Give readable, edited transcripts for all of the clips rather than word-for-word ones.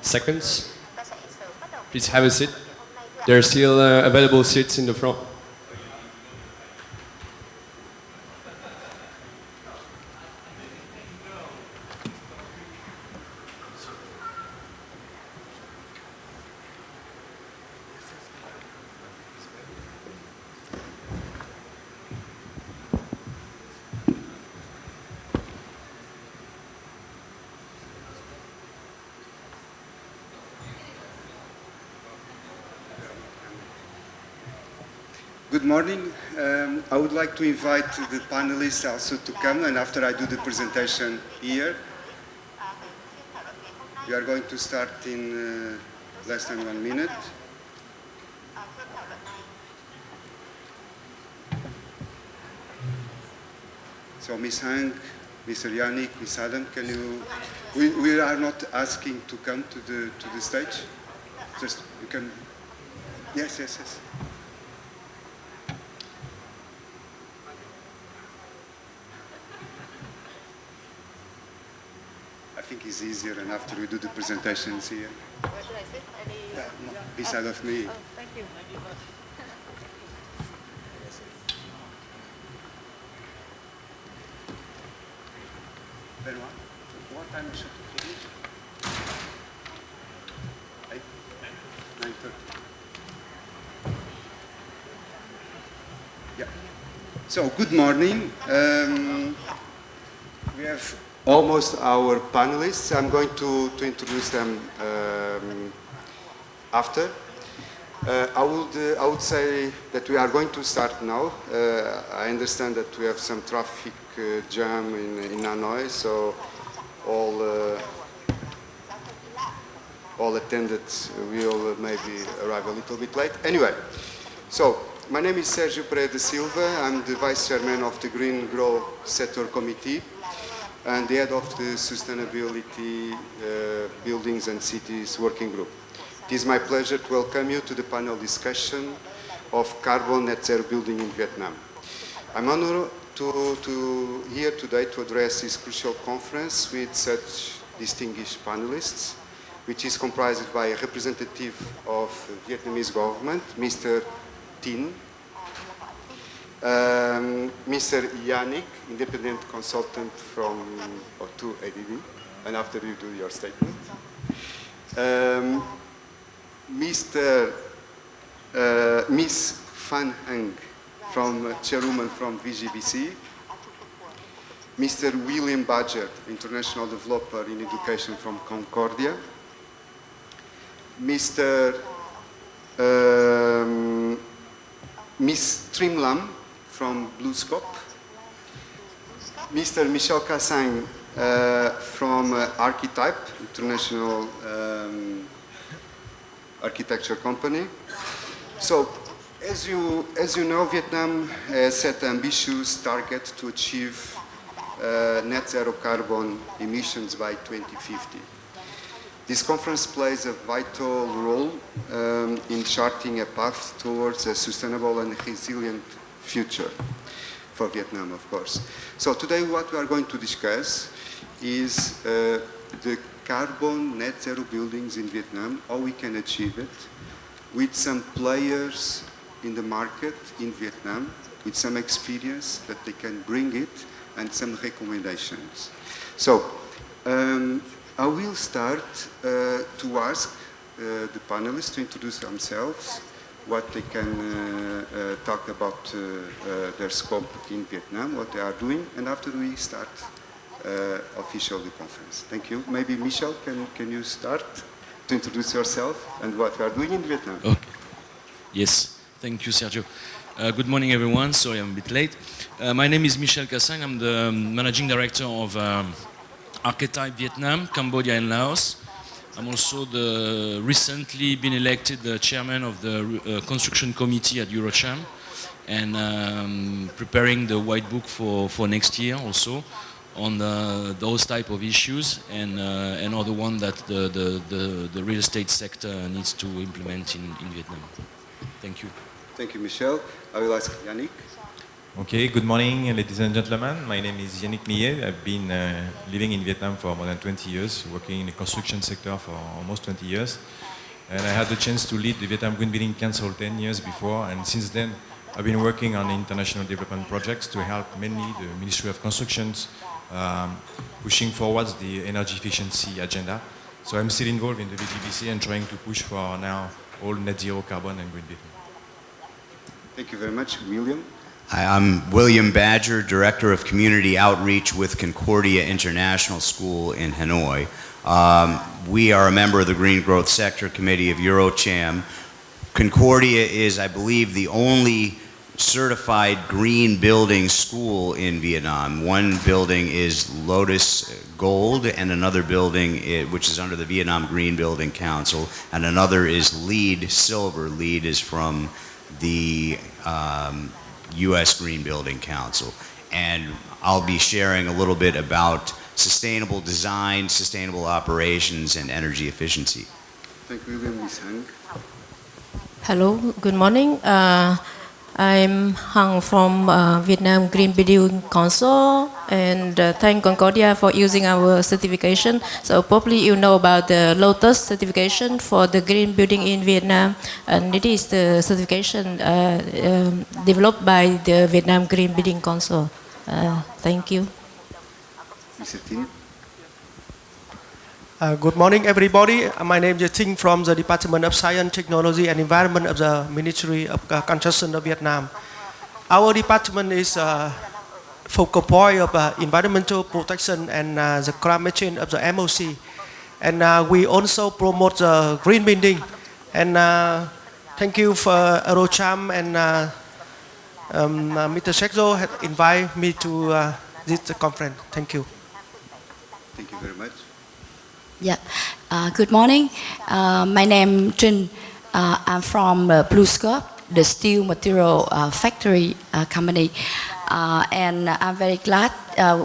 seconds. Please have a seat. There are still available seats in the front. Good morning. I would like to invite the panelists also to come, and after I do the presentation here, we are going to start in less than 1 minute. So Ms. Hang, Mr. Yannick, Ms. Adam, can you, we are not asking to come to the stage, just you can, yes. I think it's easier, and after we do the presentations here. Where should I sit? Beside of me. Oh, thank you. Benoit, what time should we finish? 9:30. Yeah. So, good morning. We have almost our panelists. I'm going to introduce them after. I would say that we are going to start now. I understand that we have some traffic jam in Hanoi, so all attendants will maybe arrive a little bit late. Anyway, so my name is Sergio Pereira da Silva. I'm the Vice Chairman of the Green Growth Sector Committee and the head of the Sustainability Buildings and Cities Working Group. It is my pleasure to welcome you to the panel discussion of carbon net zero building in Vietnam. I'm honored to here today to address this crucial conference with such distinguished panelists, which is comprised by a representative of the Vietnamese government, Mr. Tin, Mr. Yannick, independent consultant to ADB, and after you do your statement. Miss Phan Hang, chairwoman from VGBC. Mr. William Badger, international developer in education from Concordia. Miss Trim Lam from BlueScope. Mr. Michel Cassang from Archetype, international architecture company. So, as you know, Vietnam has set an ambitious target to achieve net zero carbon emissions by 2050. This conference plays a vital role in charting a path towards a sustainable and resilient future for Vietnam, of course. So today what we are going to discuss is the carbon net zero buildings in Vietnam, how we can achieve it, with some players in the market in Vietnam, with some experience that they can bring it, and some recommendations. So, I will start to ask the panelists to introduce themselves, what they can talk about their scope in Vietnam, what they are doing, and after we start officially the conference. Thank you. Maybe Michel, can you start to introduce yourself and what you are doing in Vietnam? Okay. Yes, thank you, Sergio. Good morning, everyone. Sorry, I'm a bit late. My name is Michel Cassang. I'm the managing director of Archetype Vietnam, Cambodia, and Laos. I'm also the recently been elected the chairman of the construction committee at Eurocham, and preparing the white book for next year also on those type of issues and other one that the real estate sector needs to implement in Vietnam. Thank you. Thank you, Michel. I will ask Yannick. Okay, good morning, ladies and gentlemen. My name is Yannick Millet. I've been living in Vietnam for more than 20 years, working in the construction sector for almost 20 years. And I had the chance to lead the Vietnam Green Building Council 10 years before, and since then I've been working on international development projects to help mainly the Ministry of Constructions pushing forwards the energy efficiency agenda. So I'm still involved in the VGBC and trying to push for now all net zero carbon and green building. Thank you very much. William? Hi, I'm William Badger, Director of Community Outreach with Concordia International School in Hanoi. We are a member of the Green Growth Sector Committee of Eurocham. Concordia is, I believe, the only certified green building school in Vietnam. One building is Lotus Gold, and another building, which is under the Vietnam Green Building Council, and another is LEED Silver. LEED is from the U.S. Green Building Council. And I'll be sharing a little bit about sustainable design, sustainable operations, and energy efficiency. Thank you, William. Ms. Hang? Hello, good morning. I'm Hằng from Vietnam Green Building Council, and thank Concordia for using our certification. So probably you know about the Lotus certification for the green building in Vietnam, and it is the certification developed by the Vietnam Green Building Council. Thank you. Mr. Tin? Good morning, everybody. My name is Thinh from the Department of Science, Technology and Environment of the Ministry of Construction of Vietnam. Our department is focal point of environmental protection and the climate change of the MOC. And we also promote the green building. And thank you for Eurocham and Mr. Sekzo had invited me to this conference. Thank you. Thank you very much. Yeah. Good morning. My name is Trinh. I'm from BlueScope, the steel material factory company. And I'm very glad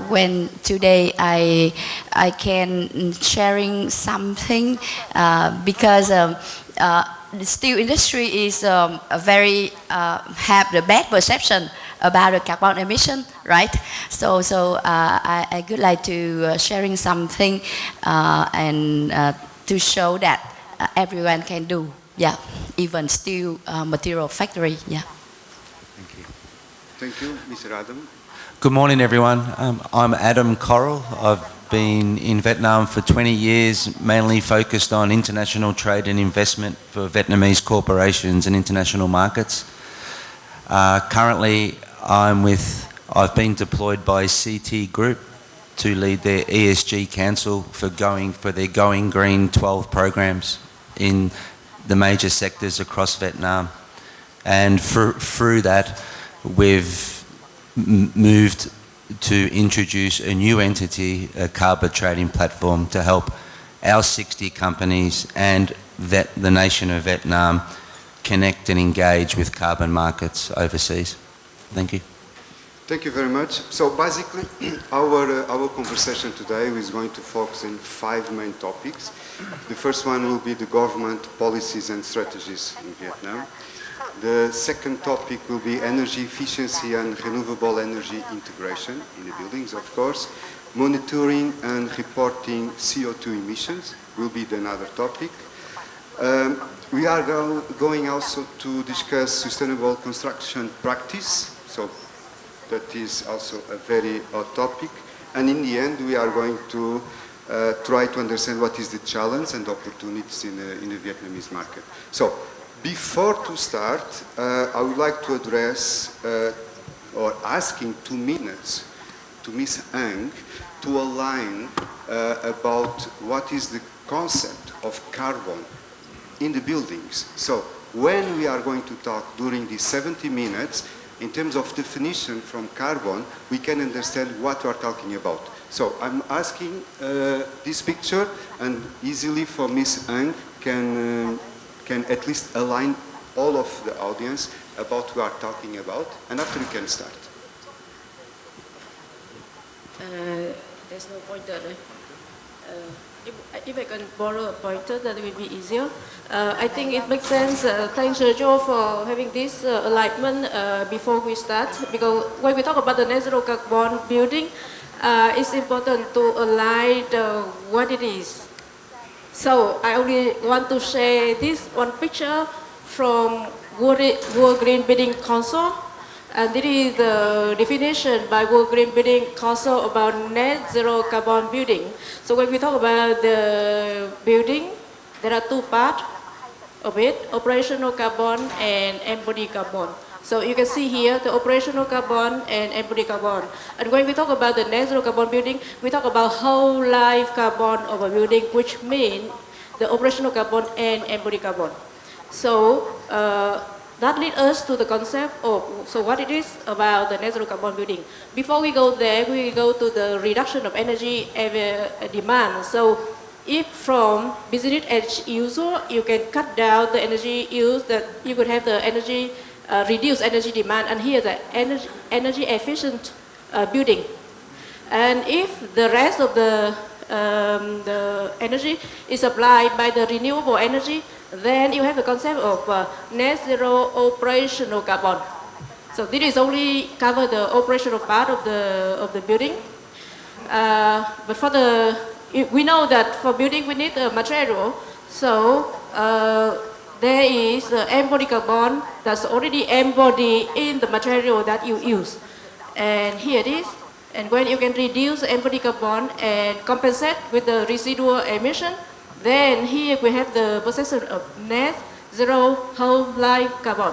when today I can sharing something because the steel industry is very have the bad perception about the carbon emission, right? So I would like to sharing something and to show that everyone can do, yeah, even steel material factory, yeah. Thank you. Thank you, Mr. Adam. Good morning, everyone. I'm Adam Corral. I've been in Vietnam for 20 years, mainly focused on international trade and investment for Vietnamese corporations and international markets. Currently, I've been deployed by CT Group to lead their ESG Council for their Going Green 12 programs in the major sectors across Vietnam. And through that, we've moved to introduce a new entity, a carbon trading platform, to help our 60 companies and the nation of Vietnam connect and engage with carbon markets overseas. Thank you. Thank you very much. So basically, our conversation today is going to focus on 5 main topics. The first one will be the government policies and strategies in Vietnam. The second topic will be energy efficiency and renewable energy integration in the buildings, of course. Monitoring and reporting CO2 emissions will be another topic. We are going also to discuss sustainable construction practice, so that is also a very hot topic. And in the end, we are going to try to understand what is the challenge and opportunities in the Vietnamese market. So, before to start, I would like to address or asking 2 minutes to Ms. Hang to align about what is the concept of carbon in the buildings. So when we are going to talk during these 70 minutes, in terms of definition from carbon, we can understand what we are talking about. So I'm asking this picture, and easily for Ms. Hang can at least align all of the audience about what we are talking about, and after we can start. There's no pointer there. If I can borrow a pointer, that will be easier. I think it makes sense. Thanks, Sergio, for having this alignment before we start. Because when we talk about the net zero carbon building, it's important to align what it is. So I only want to share this one picture from World Green Building Council. And this is the definition by World Green Building Council about net zero carbon building. So when we talk about the building, there are two parts of it, operational carbon and embodied carbon. So you can see here the operational carbon and embodied carbon. And when we talk about the net zero carbon building, we talk about whole life carbon of a building, which means the operational carbon and embodied carbon. So that leads us to the concept of, so what it is about the net zero carbon building. Before we go there, we go to the reduction of energy demand. So if from business as usual, you can cut down the energy use, that you could have the energy, reduce energy demand, and here the energy efficient building. And if the rest of the energy is supplied by the renewable energy, then you have the concept of net zero operational carbon. So this is only cover the operational part of the building. But for we know that for building we need a material. So there is embodied carbon that's already embodied in the material that you use. And here it is. And when you can reduce embodied carbon and compensate with the residual emission, then here we have the possession of net zero whole life carbon.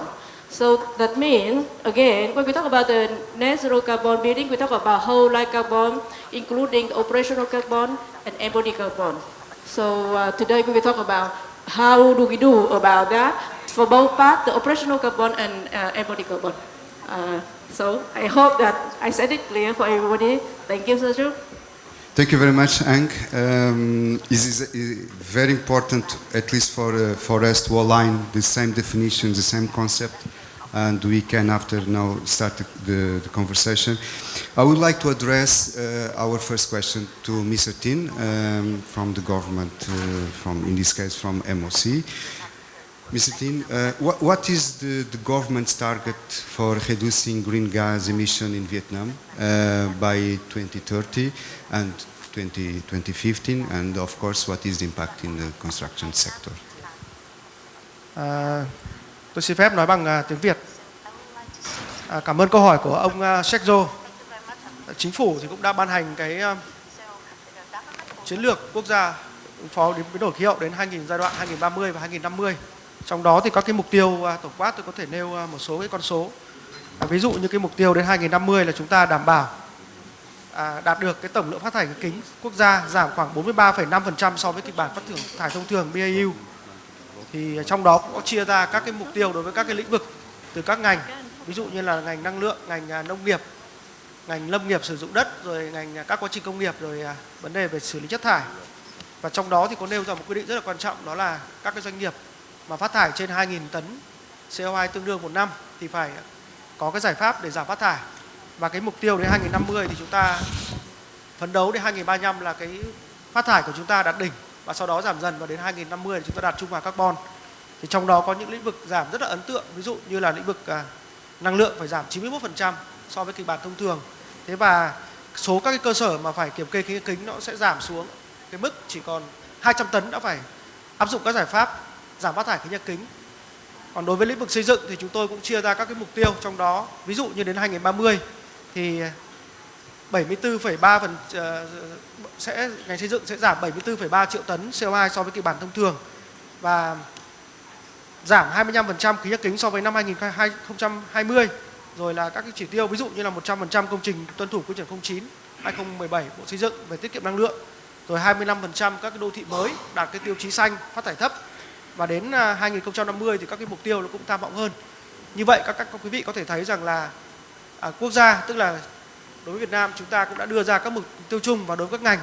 So that means, again, when we talk about the net zero carbon building, we talk about whole life carbon, including operational carbon and embodied carbon. So today we will talk about how do we do about that for both parts, the operational carbon and embodied carbon. So I hope that I said it clear for everybody. Thank you, Sergio. Thank you very much, Ang. It is very important, at least for us, to align the same definition, the same concept, and we can after now start the conversation. I would like to address our first question to Mr. Tin from the government, in this case from MOC. Mr. Tin, what is the government's target for reducing green gas emission in Vietnam by 2030 and 2015, and of course what is the impact in the construction sector? Tôi xin phép nói bằng tiếng Việt. Cảm ơn câu hỏi của ông Sergio. Chính phủ thì cũng đã ban hành cái chiến lược quốc gia ứng phó đến biến đổi khí hậu đến giai đoạn 2030 và 2050. Trong đó thì có cái mục tiêu tổng quát tôi có thể nêu một số cái con số. Ví dụ như cái mục tiêu đến 2050 là chúng ta đảm bảo đạt được cái tổng lượng phát thải kính quốc gia giảm khoảng 43,5% so với kịch bản phát thải thông thường BAU. Thì trong đó cũng có chia ra các cái mục tiêu đối với các cái lĩnh vực từ các ngành, ví dụ như là ngành năng lượng, ngành nông nghiệp, ngành lâm nghiệp sử dụng đất, rồi ngành các quá trình công nghiệp, rồi vấn đề về xử lý chất thải. Và trong đó thì có nêu ra một quy định rất là quan trọng, đó là các cái doanh nghiệp mà phát thải trên 2.000 tấn CO2 tương đương một năm thì phải có cái giải pháp để giảm phát thải. Và cái mục tiêu đến 2050 thì chúng ta phấn đấu đến 2035 là cái phát thải của chúng ta đạt đỉnh, và sau đó giảm dần, và đến 2050 thì chúng ta đạt trung hòa carbon. Thì trong đó có những lĩnh vực giảm rất là ấn tượng, ví dụ như là lĩnh vực năng lượng phải giảm 91% so với kịch bản thông thường. Thế và số các cái cơ sở mà phải kiểm kê khí nhà kính nó sẽ giảm xuống cái mức chỉ còn 200 tấn đã phải áp dụng các giải pháp giảm phát thải khí nhà kính. Còn đối với lĩnh vực xây dựng thì chúng tôi cũng chia ra các cái mục tiêu, trong đó ví dụ như đến 2030 thì 74,3% ngành xây dựng sẽ giảm 74,3 triệu tấn CO2 so với kịch bản thông thường, và giảm 25% khí nhà kính so với năm 2020. Rồi là các cái chỉ tiêu ví dụ như là 100% công trình tuân thủ quy chuẩn 09 2017 Bộ Xây dựng về tiết kiệm năng lượng, rồi 25% các cái đô thị mới đạt cái tiêu chí xanh phát thải thấp, và đến 2050 thì các cái mục tiêu nó cũng tham vọng hơn. Như vậy các quý vị có thể thấy rằng là quốc gia, tức là đối với Việt Nam, chúng ta cũng đã đưa ra các mục tiêu chung, và đối với các ngành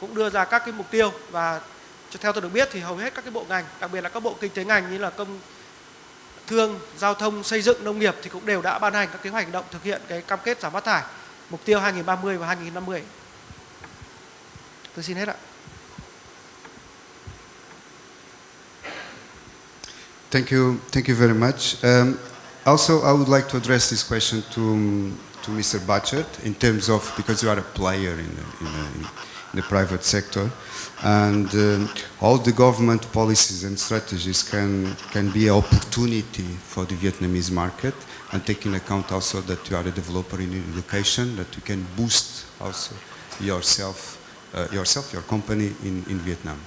cũng đưa ra các cái mục tiêu. Và theo tôi được biết thì hầu hết các cái bộ ngành, đặc biệt là các bộ kinh tế ngành như là công thương, giao thông, xây dựng, nông nghiệp thì cũng đều đã ban hành các kế hoạch hành động thực hiện cái cam kết giảm phát thải mục tiêu 2030 và 2050. Tôi xin hết ạ. Thank you very much. Also, I would like to address this question to Mr. Bachert in terms of, because you are a player in the private sector, and all the government policies and strategies can be an opportunity for the Vietnamese market, and taking account also that you are a developer in education, that you can boost also yourself, your company in Vietnam.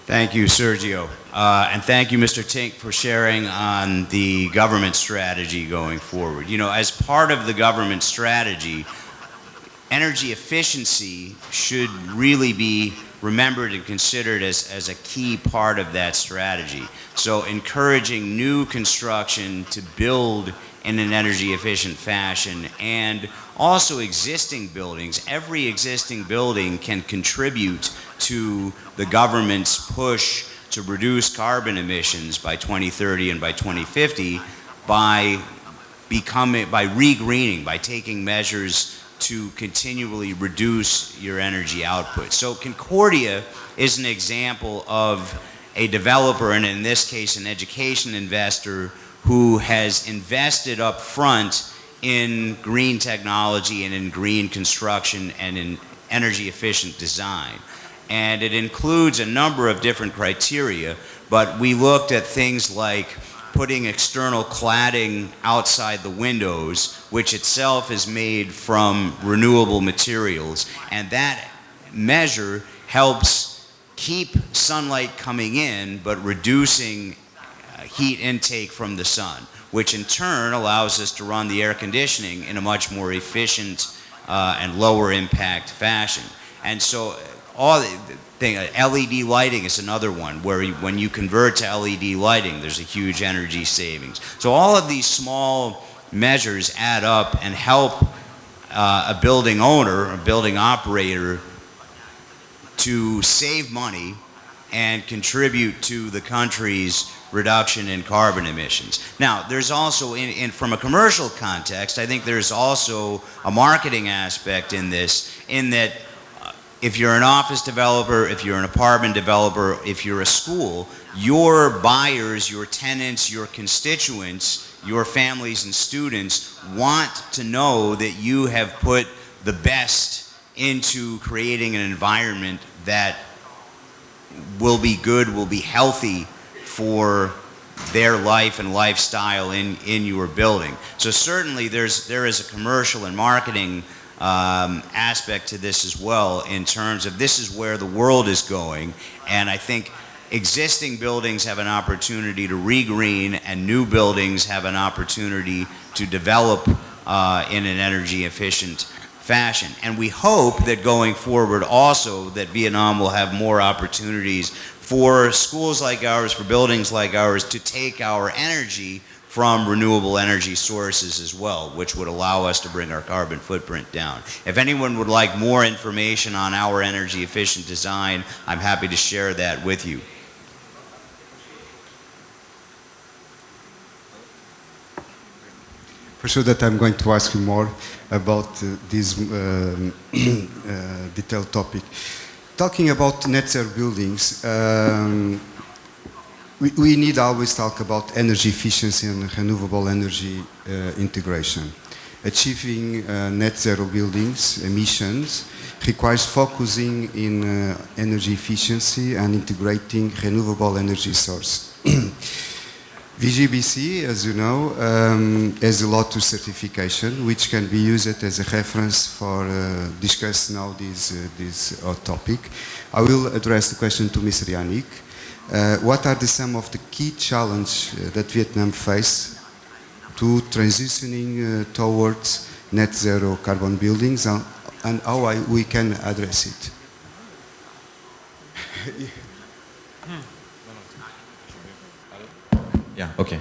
Thank you, Sergio. And thank you, Mr. Tink, for sharing on the government strategy going forward. You know, as part of the government strategy, energy efficiency should really be remembered and considered as a key part of that strategy. So encouraging new construction to build in an energy efficient fashion, and also existing buildings. Every existing building can contribute to the government's push to reduce carbon emissions by 2030 and by 2050 by re-greening, by taking measures to continually reduce your energy output. So Concordia is an example of a developer, and in this case an education investor, who has invested up front in green technology and in green construction and in energy efficient design. And it includes a number of different criteria, but we looked at things like putting external cladding outside the windows, which itself is made from renewable materials, and that measure helps keep sunlight coming in but reducing heat intake from the sun, which in turn allows us to run the air conditioning in a much more efficient and lower impact fashion. And so LED lighting is another one, where when you convert to LED lighting, there's a huge energy savings. So all of these small measures add up and help a building owner, a building operator, to save money and contribute to the country's reduction in carbon emissions. Now, there's also, from a commercial context, I think there's also a marketing aspect in this, in that if you're an office developer, if you're an apartment developer, if you're a school, your buyers, your tenants, your constituents, your families and students want to know that you have put the best into creating an environment that will be good, will be healthy for their life and lifestyle in your building. So certainly there is a commercial and marketing aspect to this as well, in terms of this is where the world is going, and I think existing buildings have an opportunity to re-green, and new buildings have an opportunity to develop in an energy efficient fashion. And we hope that going forward also that Vietnam will have more opportunities for schools like ours, for buildings like ours, to take our energy from renewable energy sources as well, which would allow us to bring our carbon footprint down. If anyone would like more information on our energy efficient design, I'm happy to share that with you. For sure that I'm going to ask you more about this detailed topic. Talking about net zero buildings, we need always talk about energy efficiency and renewable energy integration. Achieving net zero buildings emissions requires focusing in energy efficiency and integrating renewable energy source. VGBC, as you know, has a Lotus certification, which can be used as a reference for discuss now this topic. I will address the question to Mr. Yannick. What are some of the key challenges that Vietnam face to transitioning towards net zero carbon buildings, and how we can address it? Yeah, okay.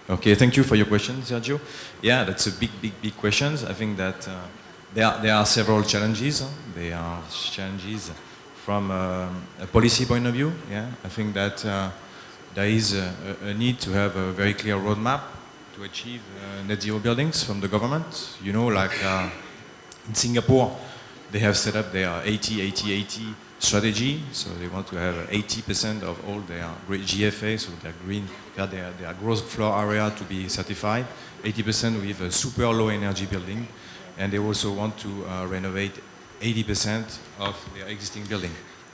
Okay, thank you for your question, Sergio. Yeah, that's a big question. I think that there are several challenges. There are challenges from a policy point of view. Yeah, I think that there is a need to have a very clear roadmap to achieve net zero buildings from the government. You know, like in Singapore, they have set up their 80-80-80 strategy. So they want to have 80% of all their great GFA, so their green, their gross floor area to be certified, 80% with a super low energy building, and they also want to renovate 80% of their existing building.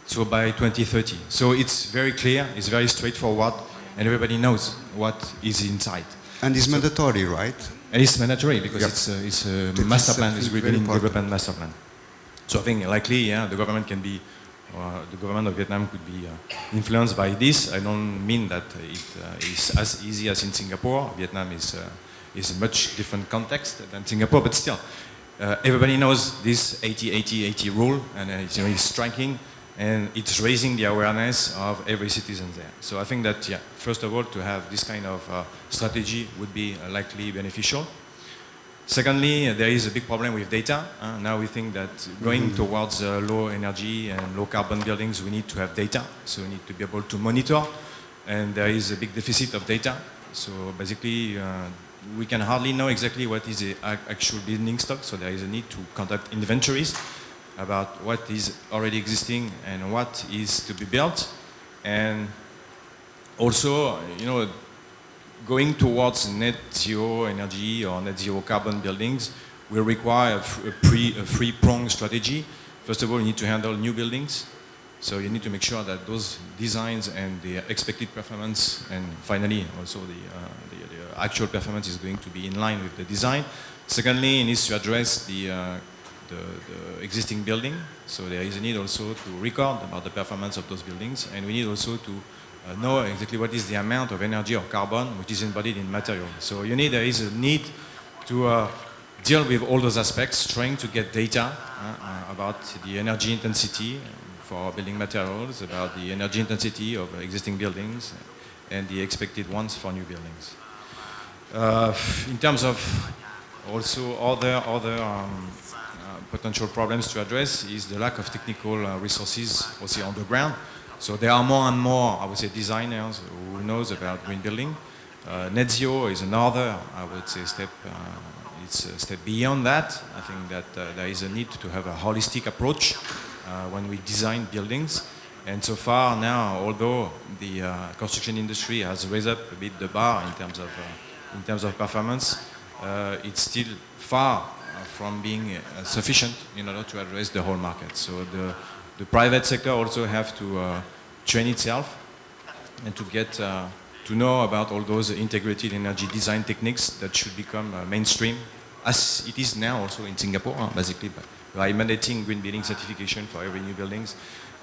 So by 2030. So it's very clear, it's very straightforward, and everybody knows what is inside. And it's mandatory, right? And it's mandatory because it's a master plan, it's Green Building Development Master Plan. So I think likely, the government can be, the government of Vietnam could be influenced by this. I don't mean that it is as easy as in Singapore. Vietnam is a much different context than Singapore, but still, everybody knows this 80-80-80 rule, and it's striking, and it's raising the awareness of every citizen there. So I think that, first of all, to have this kind of strategy would be likely beneficial. Secondly, there is a big problem with data. Now we think that going towards low energy and low carbon buildings, we need to have data. So we need to be able to monitor, and there is a big deficit of data. So basically, we can hardly know exactly what is the actual building stock. So there is a need to conduct inventories about what is already existing and what is to be built. And also, going towards net zero energy or net zero carbon buildings will require a three-pronged strategy. First of all, you need to handle new buildings. So you need to make sure that those designs and the expected performance, and finally also the actual performance is going to be in line with the design. Secondly, it needs to address the existing building. So there is a need also to record about the performance of those buildings, and we need also to know exactly what is the amount of energy or carbon which is embodied in material. So there is a need to deal with all those aspects, trying to get data about the energy intensity for building materials, about the energy intensity of existing buildings, and the expected ones for new buildings. In terms of also other potential problems to address is the lack of technical resources also on the ground. So there are more and more, I would say, designers who knows about green building. Net zero is another, I would say, step. It's a step beyond that. I think that there is a need to have a holistic approach when we design buildings. And so far now, although the construction industry has raised up a bit the bar in terms of performance, it's still far from being sufficient in order to address the whole market. So the private sector also have to train itself and to get to know about all those integrated energy design techniques that should become mainstream, as it is now also in Singapore, basically by mandating green building certification for every new buildings.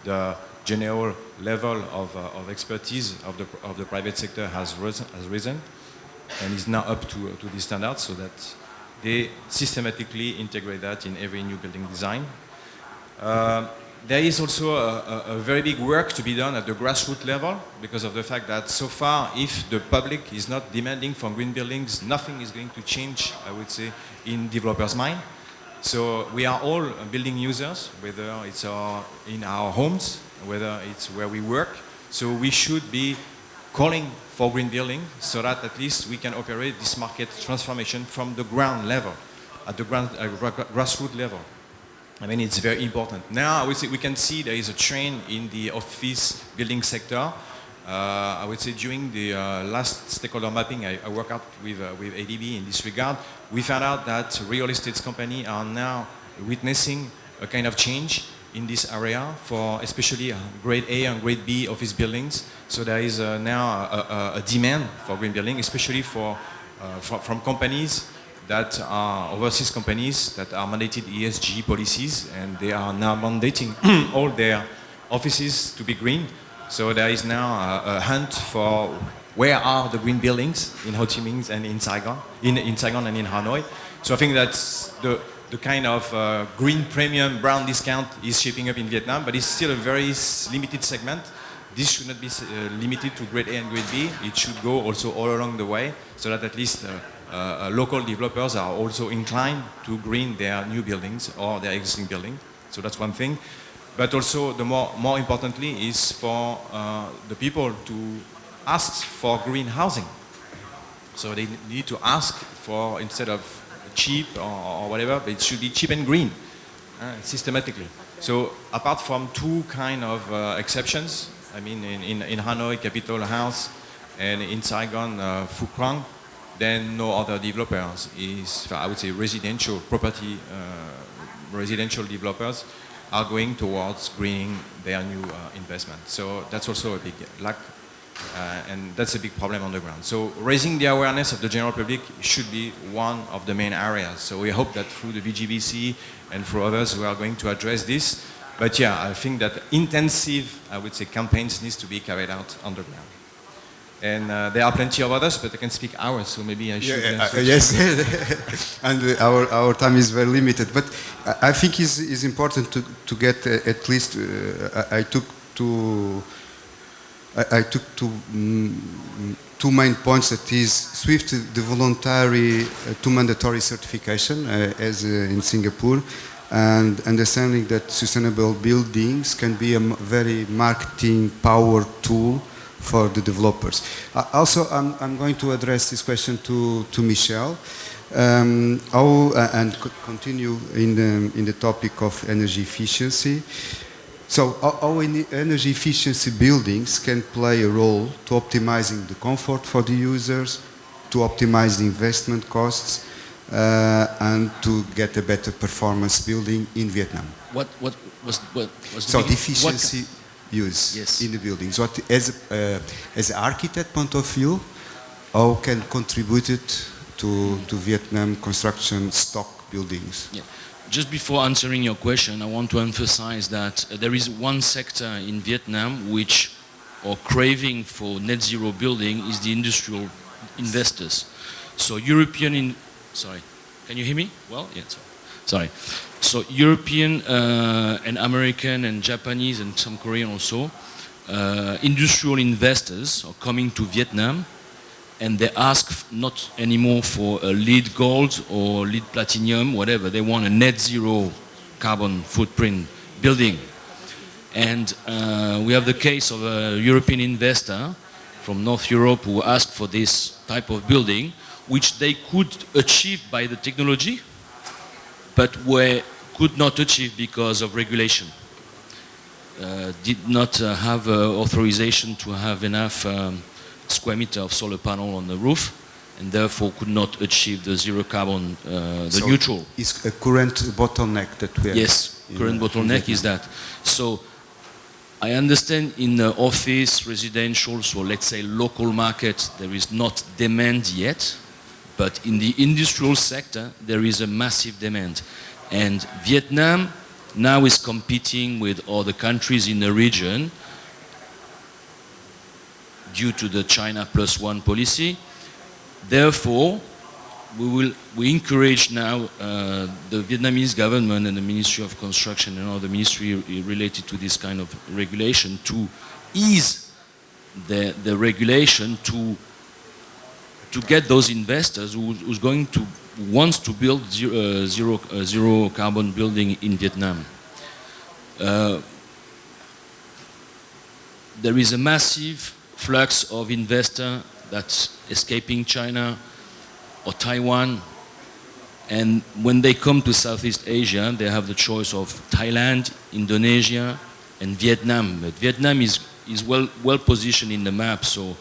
The general level of expertise of the private sector has risen and is now up to the standards, so that they systematically integrate that in every new building design. There is also a very big work to be done at the grassroots level, because of the fact that so far, if the public is not demanding from green buildings, nothing is going to change, I would say, in developers' mind. So we are all building users, whether it's in our homes, whether it's where we work. So we should be calling for green building so that at least we can operate this market transformation from the ground level, at the grassroots level. I mean, it's very important. Now, I would say we can see there is a trend in the office building sector. I would say during the last stakeholder mapping I worked out with ADB in this regard, we found out that real estate companies are now witnessing a kind of change in this area for especially grade A and grade B office buildings. So there is now a demand for green building, especially from companies that are overseas companies that are mandated ESG policies, and they are now mandating all their offices to be green. So there is now a hunt for where are the green buildings in Ho Chi Minh and in Saigon, in Saigon and in Hanoi. So I think that's the kind of green premium brown discount is shaping up in Vietnam, but it's still a very limited segment. This should not be limited to grade A and grade B. It should go also all along the way, so that at least local developers are also inclined to green their new buildings or their existing building. So that's one thing. But also, the more importantly, is for the people to ask for green housing. So they need to ask for, instead of cheap or whatever, but it should be cheap and green. systematically. So apart from two kind of exceptions, I mean in Hanoi, Capitol House, and in Saigon, Phu Quang, then no other developers is, I would say, residential property, residential developers are going towards greening their new investment. So that's also a big lack, and that's a big problem on the ground. So raising the awareness of the general public should be one of the main areas. So we hope that through the VGBC and through others, we are going to address this. But yeah, I think that intensive, I would say, campaigns needs to be carried out on the ground. And there are plenty of others, but I can speak hours, so maybe I should... Yes, and our time is very limited. But I think it's important to get at least, I took two main points, that is SWIFT, the voluntary to mandatory certification, as in Singapore, and understanding that sustainable buildings can be a very marketing power tool for the developers. Also, I'm going to address this question to Michel, and continue in the topic of energy efficiency. So how energy efficiency buildings can play a role to optimizing the comfort for the users, to optimize the investment costs, and to get a better performance building in Vietnam. What was the the efficiency use in the buildings. What, as an architect point of view, how can contribute it to Vietnam construction stock buildings? Yeah. Just before answering your question, I want to emphasize that there is one sector in Vietnam which are craving for net zero building is the industrial investors. So sorry, can you hear me? Well, yeah, sorry. So European and American and Japanese and some Korean also, industrial investors are coming to Vietnam, and they ask not anymore for a LEED gold or LEED platinum, whatever. They want a net zero carbon footprint building. And we have the case of a European investor from North Europe who asked for this type of building, which they could achieve by the technology, but could not achieve because of regulation. Did not have authorization to have enough square meter of solar panel on the roof, and therefore could not achieve the zero carbon, so neutral. It's a current bottleneck that we have. Yes, current bottleneck is that. So I understand in the office, residential, so let's say local market, there is not demand yet, but in the industrial sector, there is a massive demand. And Vietnam now is competing with other countries in the region due to the China +1 policy. Therefore, we encourage now the Vietnamese government and the Ministry of Construction and other ministry related to this kind of regulation to ease the regulation to get those investors who's going to wants to build zero carbon building in Vietnam. There is a massive flux of investor that's escaping China or Taiwan, and when they come to Southeast Asia, they have the choice of Thailand, Indonesia, and Vietnam. But Vietnam is well positioned in the map, so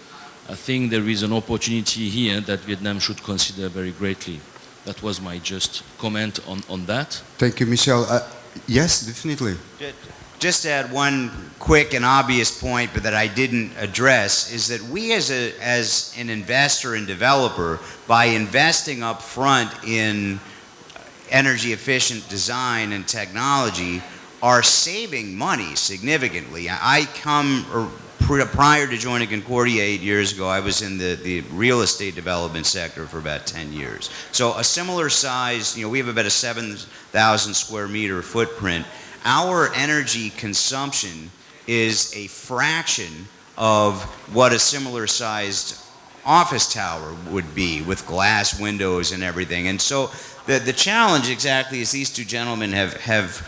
I think there is an opportunity here that Vietnam should consider very greatly. That was my just comment on that. Thank you, Michel. Yes, definitely. Just to add one quick and obvious point, but that I didn't address, is that we as an investor and developer, by investing up front in energy efficient design and technology, are saving money significantly. Prior to joining Concordia 8 years ago, I was in the real estate development sector for about 10 years. So a similar size, we have about a 7,000 square meter footprint. Our energy consumption is a fraction of what a similar sized office tower would be with glass windows and everything. And so the challenge, exactly as these two gentlemen have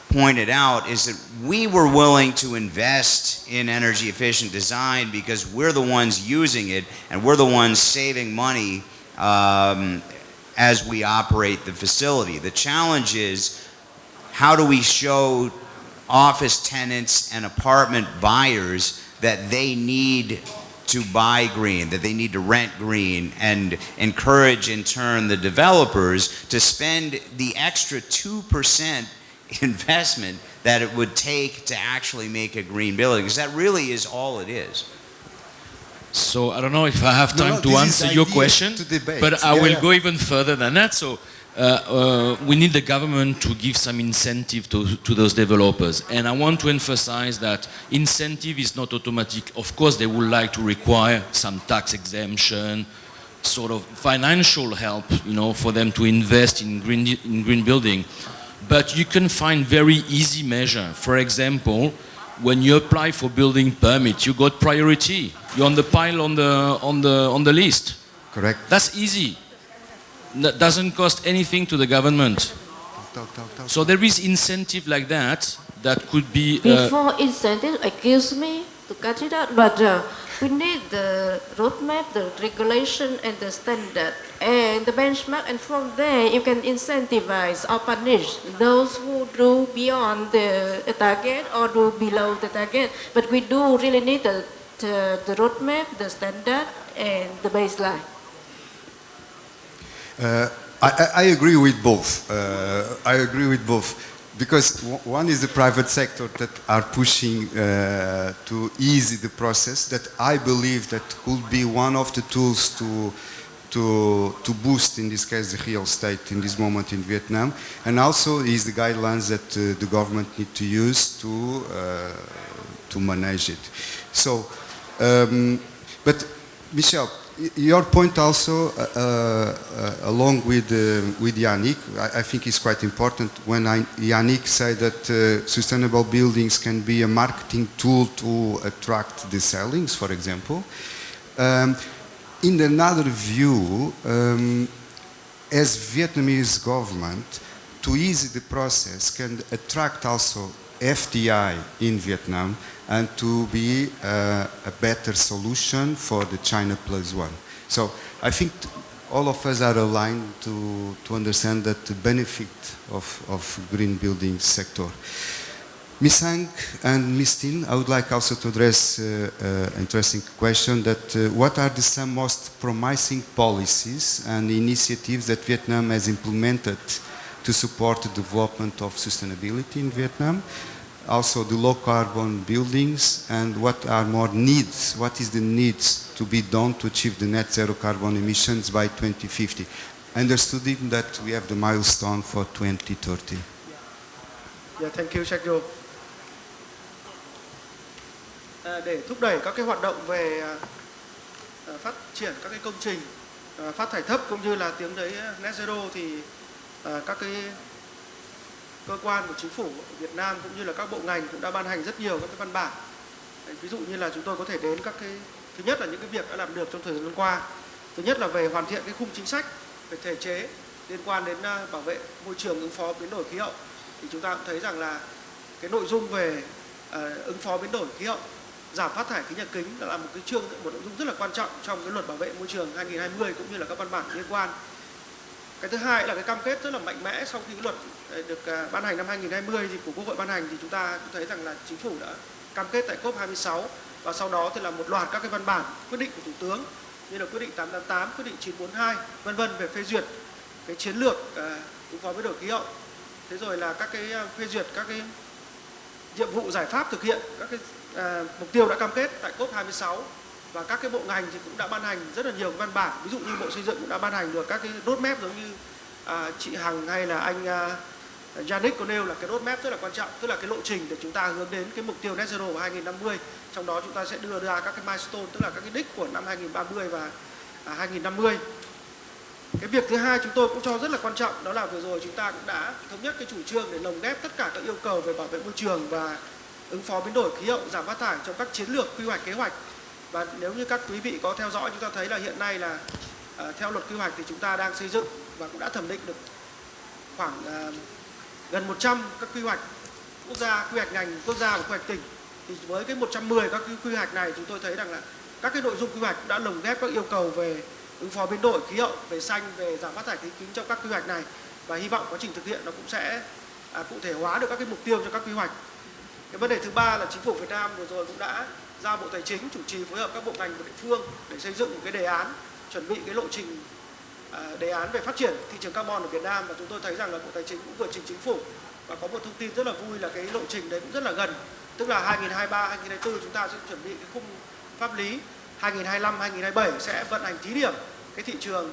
pointed out, is that we were willing to invest in energy efficient design because we're the ones using it and we're the ones saving money as we operate the facility. The challenge is how do we show office tenants and apartment buyers that they need to buy green, that they need to rent green, and encourage in turn the developers to spend the extra 2% investment that it would take to actually make a green building, because that really is all it is. So I don't know if I have time to this answer is your idea question, to debate. but I Yeah, will yeah. go even further than that. So we need the government to give some incentive to those developers. And I want to emphasize that incentive is not automatic. Of course, they would like to require some tax exemption, sort of financial help, you know, for them to invest in green building. But you can find very easy measure. For example, when you apply for building permit, you got priority. You're on the pile on the list. Correct. That's easy. That doesn't cost anything to the government. So there is incentive like that could be. Before incentive, excuse me to cut it out, but we need the roadmap, the regulation, and the standard, and the benchmark, and from there you can incentivize or punish those who do beyond the target or do below the target. But we do really need the roadmap, the standard, and the baseline. I agree with both. I agree with both. Because one is the private sector that are pushing to ease the process, that I believe that could be one of the tools to boost, in this case, the real estate in this moment in Vietnam, and also is the guidelines that the government need to use to manage it. So, but Michel, your point also, along with Yannick, I think is quite important when Yannick said that sustainable buildings can be a marketing tool to attract the sellings, for example. In another view, as Vietnamese government, to ease the process can attract also FDI in Vietnam and to be a better solution for the China Plus One. So I think all of us are aligned to understand that the benefit of green building sector. Ms. Hang and Ms. Tin, I would like also to address an interesting question that what are some most promising policies and initiatives that Vietnam has implemented to support the development of sustainability in Vietnam? Also the low carbon buildings, and what are more needs, what is the needs to be done to achieve the net zero carbon emissions by 2050? Understood that we have the milestone for 2030. Yeah, thank you, Sergio. Để thúc đẩy các cái hoạt động về phát triển các cái công trình phát thải thấp cũng như là tiến tới net zero thì các cái cơ quan của chính phủ Việt Nam cũng như là các bộ ngành cũng đã ban hành rất nhiều các cái văn bản. Ví dụ như là chúng tôi có thể đến các cái, thứ nhất là những cái việc đã làm được trong thời gian qua. Thứ nhất là về hoàn thiện cái khung chính sách về thể chế liên quan đến bảo vệ môi trường, ứng phó biến đổi khí hậu. Thì chúng ta cũng thấy rằng là cái nội dung về ứng phó biến đổi khí hậu, giảm phát thải khí nhà kính là một nội dung rất là quan trọng trong cái luật bảo vệ môi trường 2020 cũng như là các văn bản liên quan. Cái thứ hai là cái cam kết rất là mạnh mẽ sau khi cái luật được ban hành năm 2020 thì của Quốc hội ban hành, thì chúng ta cũng thấy rằng là chính phủ đã cam kết tại COP26 và sau đó thì là một loạt các cái văn bản quyết định của Thủ tướng như là quyết định 888, quyết định 942 vân vân về phê duyệt cái chiến lược ứng phó biến đổi khí hậu. Thế rồi là các cái phê duyệt các cái nhiệm vụ giải pháp thực hiện các cái mục tiêu đã cam kết tại COP26, và các cái bộ ngành thì cũng đã ban hành rất là nhiều văn bản. Ví dụ như Bộ Xây dựng cũng đã ban hành được các cái roadmap, giống như chị Hằng hay là anh Yannick có nêu là cái roadmap rất là quan trọng, tức là cái lộ trình để chúng ta hướng đến cái mục tiêu net zero vào 2050. Trong đó chúng ta sẽ đưa ra các cái milestone, tức là các cái đích của năm 2030 và 2050. Cái việc thứ hai chúng tôi cũng cho rất là quan trọng, đó là vừa rồi chúng ta cũng đã thống nhất cái chủ trương để lồng ghép tất cả các yêu cầu về bảo vệ môi trường và ứng phó biến đổi khí hậu, giảm phát thải trong các chiến lược, quy hoạch, kế hoạch. Và nếu như các quý vị có theo dõi, chúng ta thấy là hiện nay là theo luật quy hoạch thì chúng ta đang xây dựng và cũng đã thẩm định được khoảng gần 100 các quy hoạch quốc gia, quy hoạch ngành quốc gia và quy hoạch tỉnh. Thì với cái 110 các quy hoạch này, chúng tôi thấy rằng là các cái nội dung quy hoạch cũng đã lồng ghép các yêu cầu về ứng phó biến đổi khí hậu, về xanh, về giảm phát thải khí kính trong các quy hoạch này, và hy vọng quá trình thực hiện nó cũng sẽ cụ thể hóa được các cái mục tiêu cho các quy hoạch. Cái vấn đề thứ ba là chính phủ Việt Nam vừa rồi cũng đã giao Bộ Tài chính chủ trì phối hợp các bộ ngành và địa phương để xây dựng một cái đề án, chuẩn bị cái lộ trình đề án về phát triển thị trường carbon ở Việt Nam, và chúng tôi thấy rằng là Bộ Tài chính cũng vừa trình chính phủ và có một thông tin rất là vui là cái lộ trình đấy cũng rất là gần, tức là 2023 2024 chúng ta sẽ chuẩn bị cái khung pháp lý, 2025 2027 sẽ vận hành thí điểm cái thị trường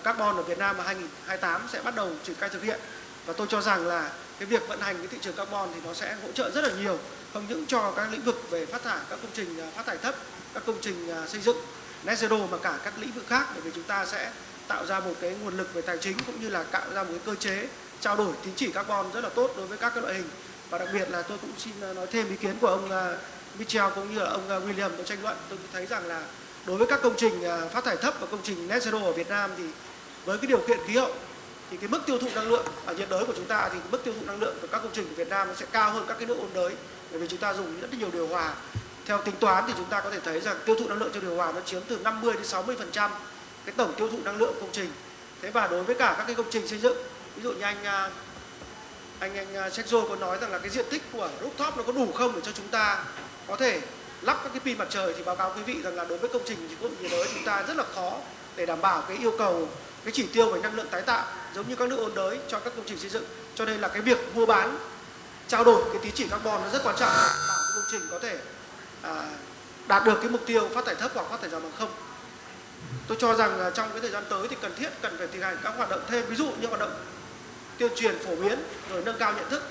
carbon ở Việt Nam, và 2028 sẽ bắt đầu triển khai thực hiện. Và tôi cho rằng là cái việc vận hành cái thị trường carbon thì nó sẽ hỗ trợ rất là nhiều, không những cho các lĩnh vực về phát thải, các công trình phát thải thấp, các công trình xây dựng net zero, mà cả các lĩnh vực khác, bởi vì chúng ta sẽ tạo ra một cái nguồn lực về tài chính cũng như là tạo ra một cái cơ chế trao đổi tín chỉ carbon rất là tốt đối với các cái loại hình. Và đặc biệt là tôi cũng xin nói thêm ý kiến của ông Michel cũng như là ông William có tranh luận. Tôi thấy rằng là đối với các công trình phát thải thấp và công trình net zero ở Việt Nam thì với cái điều kiện khí hậu thì cái mức tiêu thụ năng lượng ở nhiệt đới của chúng ta thì mức tiêu thụ năng lượng của các công trình của Việt Nam nó sẽ cao hơn các cái nước ôn đới, bởi vì chúng ta dùng rất nhiều điều hòa. Theo tính toán thì chúng ta có thể thấy rằng tiêu thụ năng lượng trong điều hòa nó chiếm từ 50 đến 60% cái tổng tiêu thụ năng lượng công trình. Thế và đối với cả các cái công trình xây dựng, ví dụ như anh Sergio có nói rằng là cái diện tích của rooftop nó có đủ không để cho chúng ta có thể lắp các cái pin mặt trời, thì báo cáo quý vị rằng là đối với công trình nhiệt đới chúng ta rất là khó để đảm bảo cái yêu cầu, cái chỉ tiêu về năng lượng tái tạo giống như các nước ôn đới cho các công trình xây dựng. Cho nên là cái việc mua bán trao đổi cái tín chỉ carbon nó rất quan trọng để đảm bảo cái công trình có thể đạt được cái mục tiêu phát thải thấp hoặc phát thải dòng bằng không. Tôi cho rằng trong cái thời gian tới thì cần phải thực hành các hoạt động thêm, ví dụ như hoạt động tuyên truyền phổ biến rồi nâng cao nhận thức.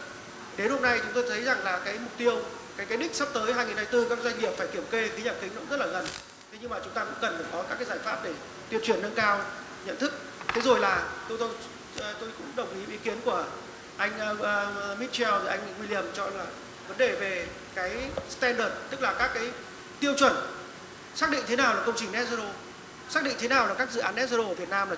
Đến hôm nay chúng tôi thấy rằng là cái mục tiêu, cái đích sắp tới 2024 các doanh nghiệp phải kiểm kê khí nhà kính nó cũng rất là gần. Thế nhưng mà chúng ta cũng cần phải có các cái giải pháp để tuyên truyền nâng cao nhận thức. Thế rồi là tôi cũng đồng ý ý kiến của anh Mitchell và anh William cho là vấn đề về cái standard, tức là các cái tiêu chuẩn xác định thế nào là công trình net zero, xác định thế nào là các dự án net zero ở Việt Nam là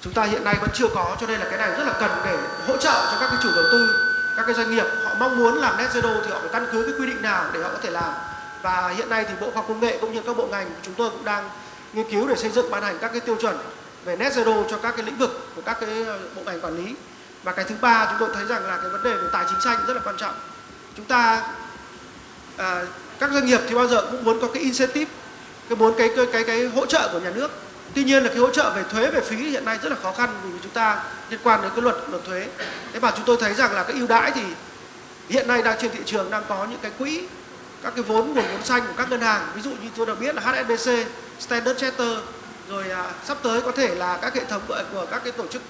chúng ta hiện nay vẫn chưa có, cho nên là cái này rất là cần để hỗ trợ cho các cái chủ đầu tư, các cái doanh nghiệp họ mong muốn làm net zero thì họ phải căn cứ cái quy định nào để họ có thể làm. Và hiện nay thì Bộ Khoa học Công nghệ cũng như các bộ ngành chúng tôi cũng đang nghiên cứu để xây dựng ban hành các cái tiêu chuẩn về net zero cho các cái lĩnh vực của các cái bộ ngành quản lý. Và cái thứ ba chúng tôi thấy rằng là cái vấn đề về tài chính xanh rất là quan trọng. Chúng ta các doanh nghiệp thì bao giờ cũng muốn có cái incentive, cái hỗ trợ của nhà nước. Tuy nhiên là cái hỗ trợ về thuế, về phí hiện nay rất là khó khăn vì chúng ta liên quan đến cái luật thuế. Thế và chúng tôi thấy rằng là cái ưu đãi thì hiện nay đang trên thị trường đang có những cái quỹ, các cái nguồn vốn xanh của các ngân hàng, ví dụ như tôi đã biết là HSBC, Standard Chartered, rồi sắp tới có thể là các hệ thống của các cái tổ chức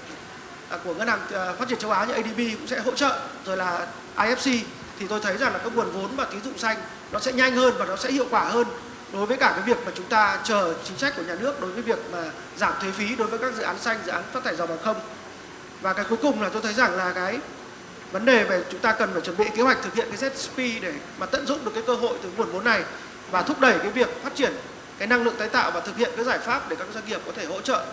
của ngân hàng phát triển châu Á như ADB cũng sẽ hỗ trợ, rồi là IFC. Thì tôi thấy rằng là các nguồn vốn và tín dụng xanh nó sẽ nhanh hơn và nó sẽ hiệu quả hơn đối với cả cái việc mà chúng ta chờ chính sách của nhà nước đối với việc mà giảm thuế phí đối với các dự án xanh, dự án phát thải dòng bằng không. Và cái cuối cùng là tôi thấy rằng là cái vấn đề về chúng ta cần phải chuẩn bị kế hoạch thực hiện cái ZSP để mà tận dụng được cái cơ hội từ nguồn vốn này và thúc đẩy cái việc phát triển cái năng lượng tái tạo và thực hiện cái giải pháp để các doanh nghiệp có thể hỗ trợ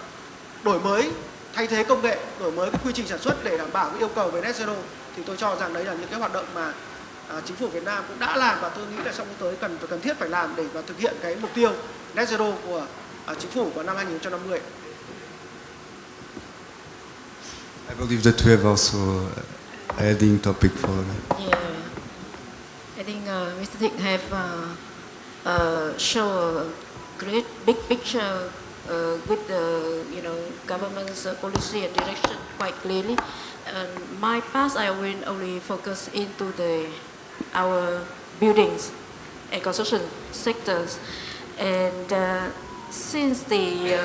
đổi mới, thay thế công nghệ, đổi mới cái quy trình sản xuất để đảm bảo cái yêu cầu về net zero. Thì tôi cho rằng đấy là những cái hoạt động mà chính phủ Việt Nam cũng đã làm và tôi nghĩ là trong tới cần thiết phải làm để mà thực hiện cái mục tiêu net zero của chính phủ vào năm 2050. I believe that we have also adding topic for. Yeah, I think Mr. Thịnh have show a great big picture with the government's policy and direction quite clearly. My past, I will only focus into our buildings and construction sectors, and since the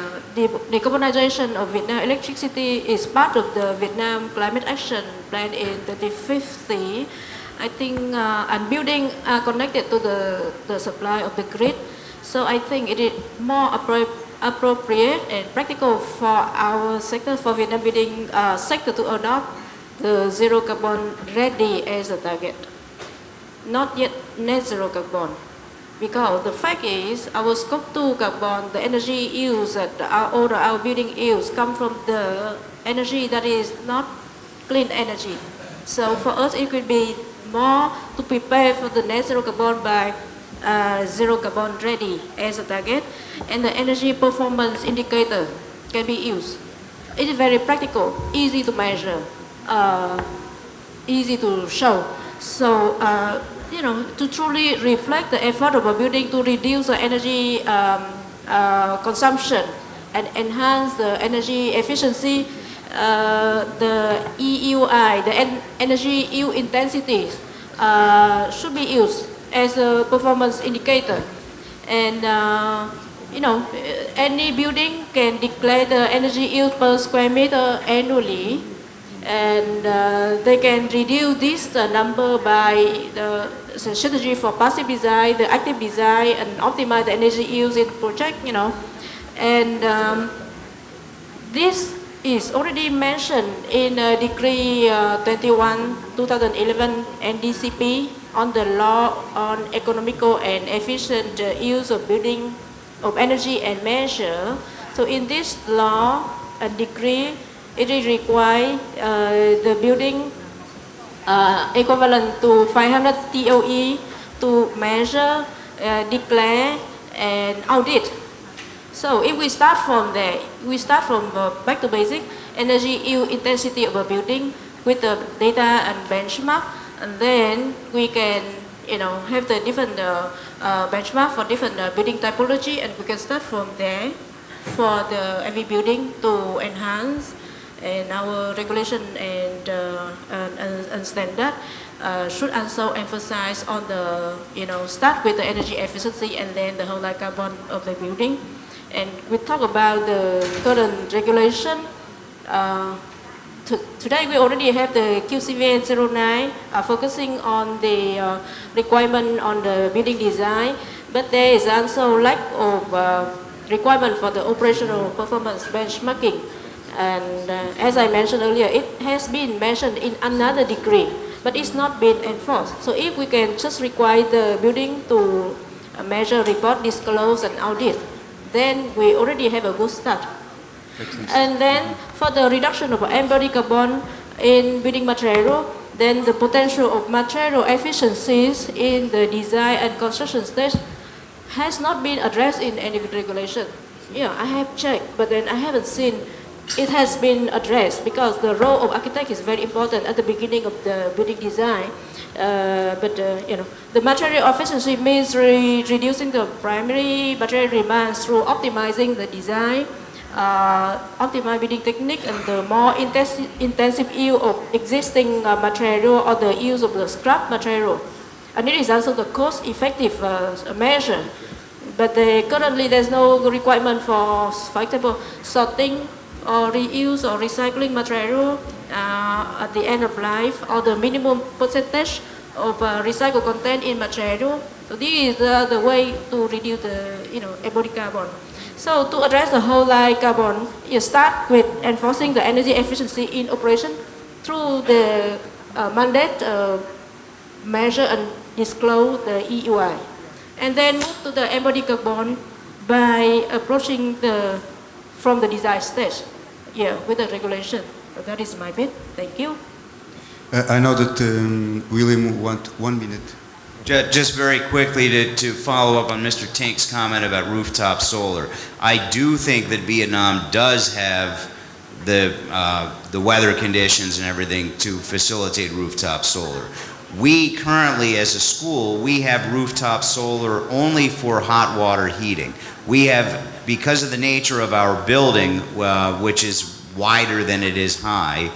decarbonization of Vietnam electricity is part of the Vietnam Climate Action Plan in 2050, I think and building are connected to the supply of the grid, so I think it is more appropriate and practical for our sector, for Vietnam building sector, to adopt the zero carbon ready as a target, not yet net zero carbon. Because the fact is, our scope 2 carbon, the energy used that our building use come from the energy that is not clean energy. So for us, it could be more to prepare for the net zero carbon by zero carbon ready as a target, and the energy performance indicator can be used. It is very practical, easy to measure. easy to show. So, to truly reflect the effort of a building to reduce the energy consumption and enhance the energy efficiency, the EUI, the energy yield intensities, should be used as a performance indicator. And any building can declare the energy yield per square meter annually, and they can reduce this number by the strategy for passive design, the active design, and optimize the energy use in project. And this is already mentioned in Decree 21/2011 NDCP on the law on economical and efficient use of building of energy and measure. So in this law and decree, it is required the building equivalent to 500 TOE to measure, declare, and audit. So if we start from there, we start from back to basic, energy yield intensity of a building with the data and benchmark, and then we can have the different benchmark for different building typology, and we can start from there for every building to enhance. And our regulation and standard should also emphasize on the start with the energy efficiency and then the whole life carbon of the building. And we talk about the current regulation. Today we already have the QCVN 09 focusing on the requirement on the building design, but there is also lack of requirement for the operational performance benchmarking. And as I mentioned earlier, it has been mentioned in another decree, but it's not been enforced. So if we can just require the building to measure, report, disclose, and audit, then we already have a good start. And then for the reduction of embodied carbon in building material, then the potential of material efficiencies in the design and construction stage has not been addressed in any regulation. Yeah, I have checked, but then I haven't seen it has been addressed, because the role of architect is very important at the beginning of the building design. The material efficiency means reducing the primary material demands through optimizing the design, optimize building technique, and the more intensive use of existing material or the use of the scrap material. And it is also the cost-effective measure. But currently there's no requirement for example, sorting or reuse or recycling material at the end of life, or the minimum percentage of recycled content in material. So this is the way to reduce the embodied carbon. So to address the whole life carbon, you start with enforcing the energy efficiency in operation through the mandate measure and disclose the EUI, and then move to the embodied carbon by approaching from the design stage, with the regulation. So that is my bit. Thank you. I know that William wants 1 minute. Just very quickly to follow up on Mr. Tink's comment about rooftop solar. I do think that Vietnam does have the weather conditions and everything to facilitate rooftop solar. We currently, as a school, we have rooftop solar only for hot water heating. We have, because of the nature of our building, which is wider than it is high,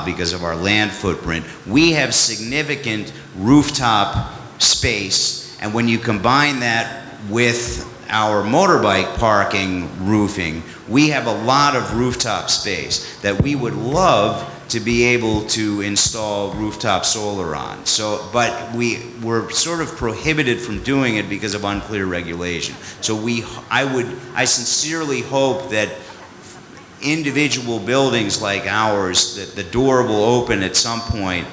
because of our land footprint, we have significant rooftop space, and when you combine that with our motorbike parking roofing, we have a lot of rooftop space that we would love to be able to install rooftop solar on. So, but we're sort of prohibited from doing it because of unclear regulation. So I sincerely hope that individual buildings like ours, that the door will open at some point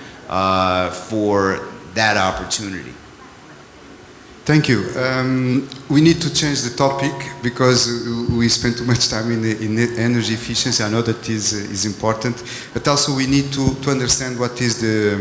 for that opportunity. Thank you. We need to change the topic because we spend too much time in energy efficiency. I know that is important, but also we need to understand what is the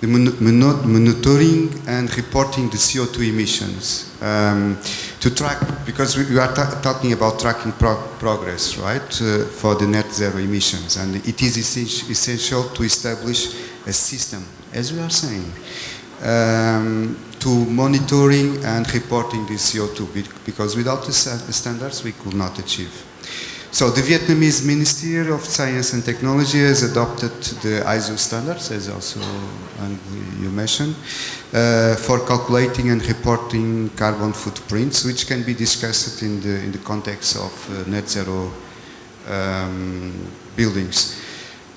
monitoring and reporting the CO2 emissions. To track, because we are talking about tracking progress, right, for the net zero emissions, and it is essential to establish a system, as we are saying, to monitoring and reporting the CO2, because without the standards we could not achieve. So the Vietnamese Ministry of Science and Technology has adopted the ISO standards, as also you mentioned, for calculating and reporting carbon footprints, which can be discussed in the context of net zero buildings.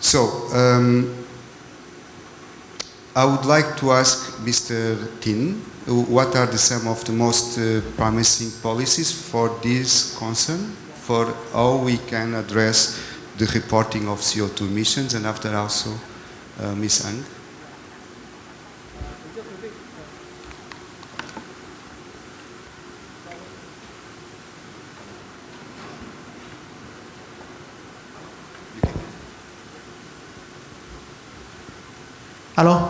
So I would like to ask Mr. Tin, what are some of the most promising policies for this concern, for how we can address the reporting of CO2 emissions, and after also Ms. Ang. Alo.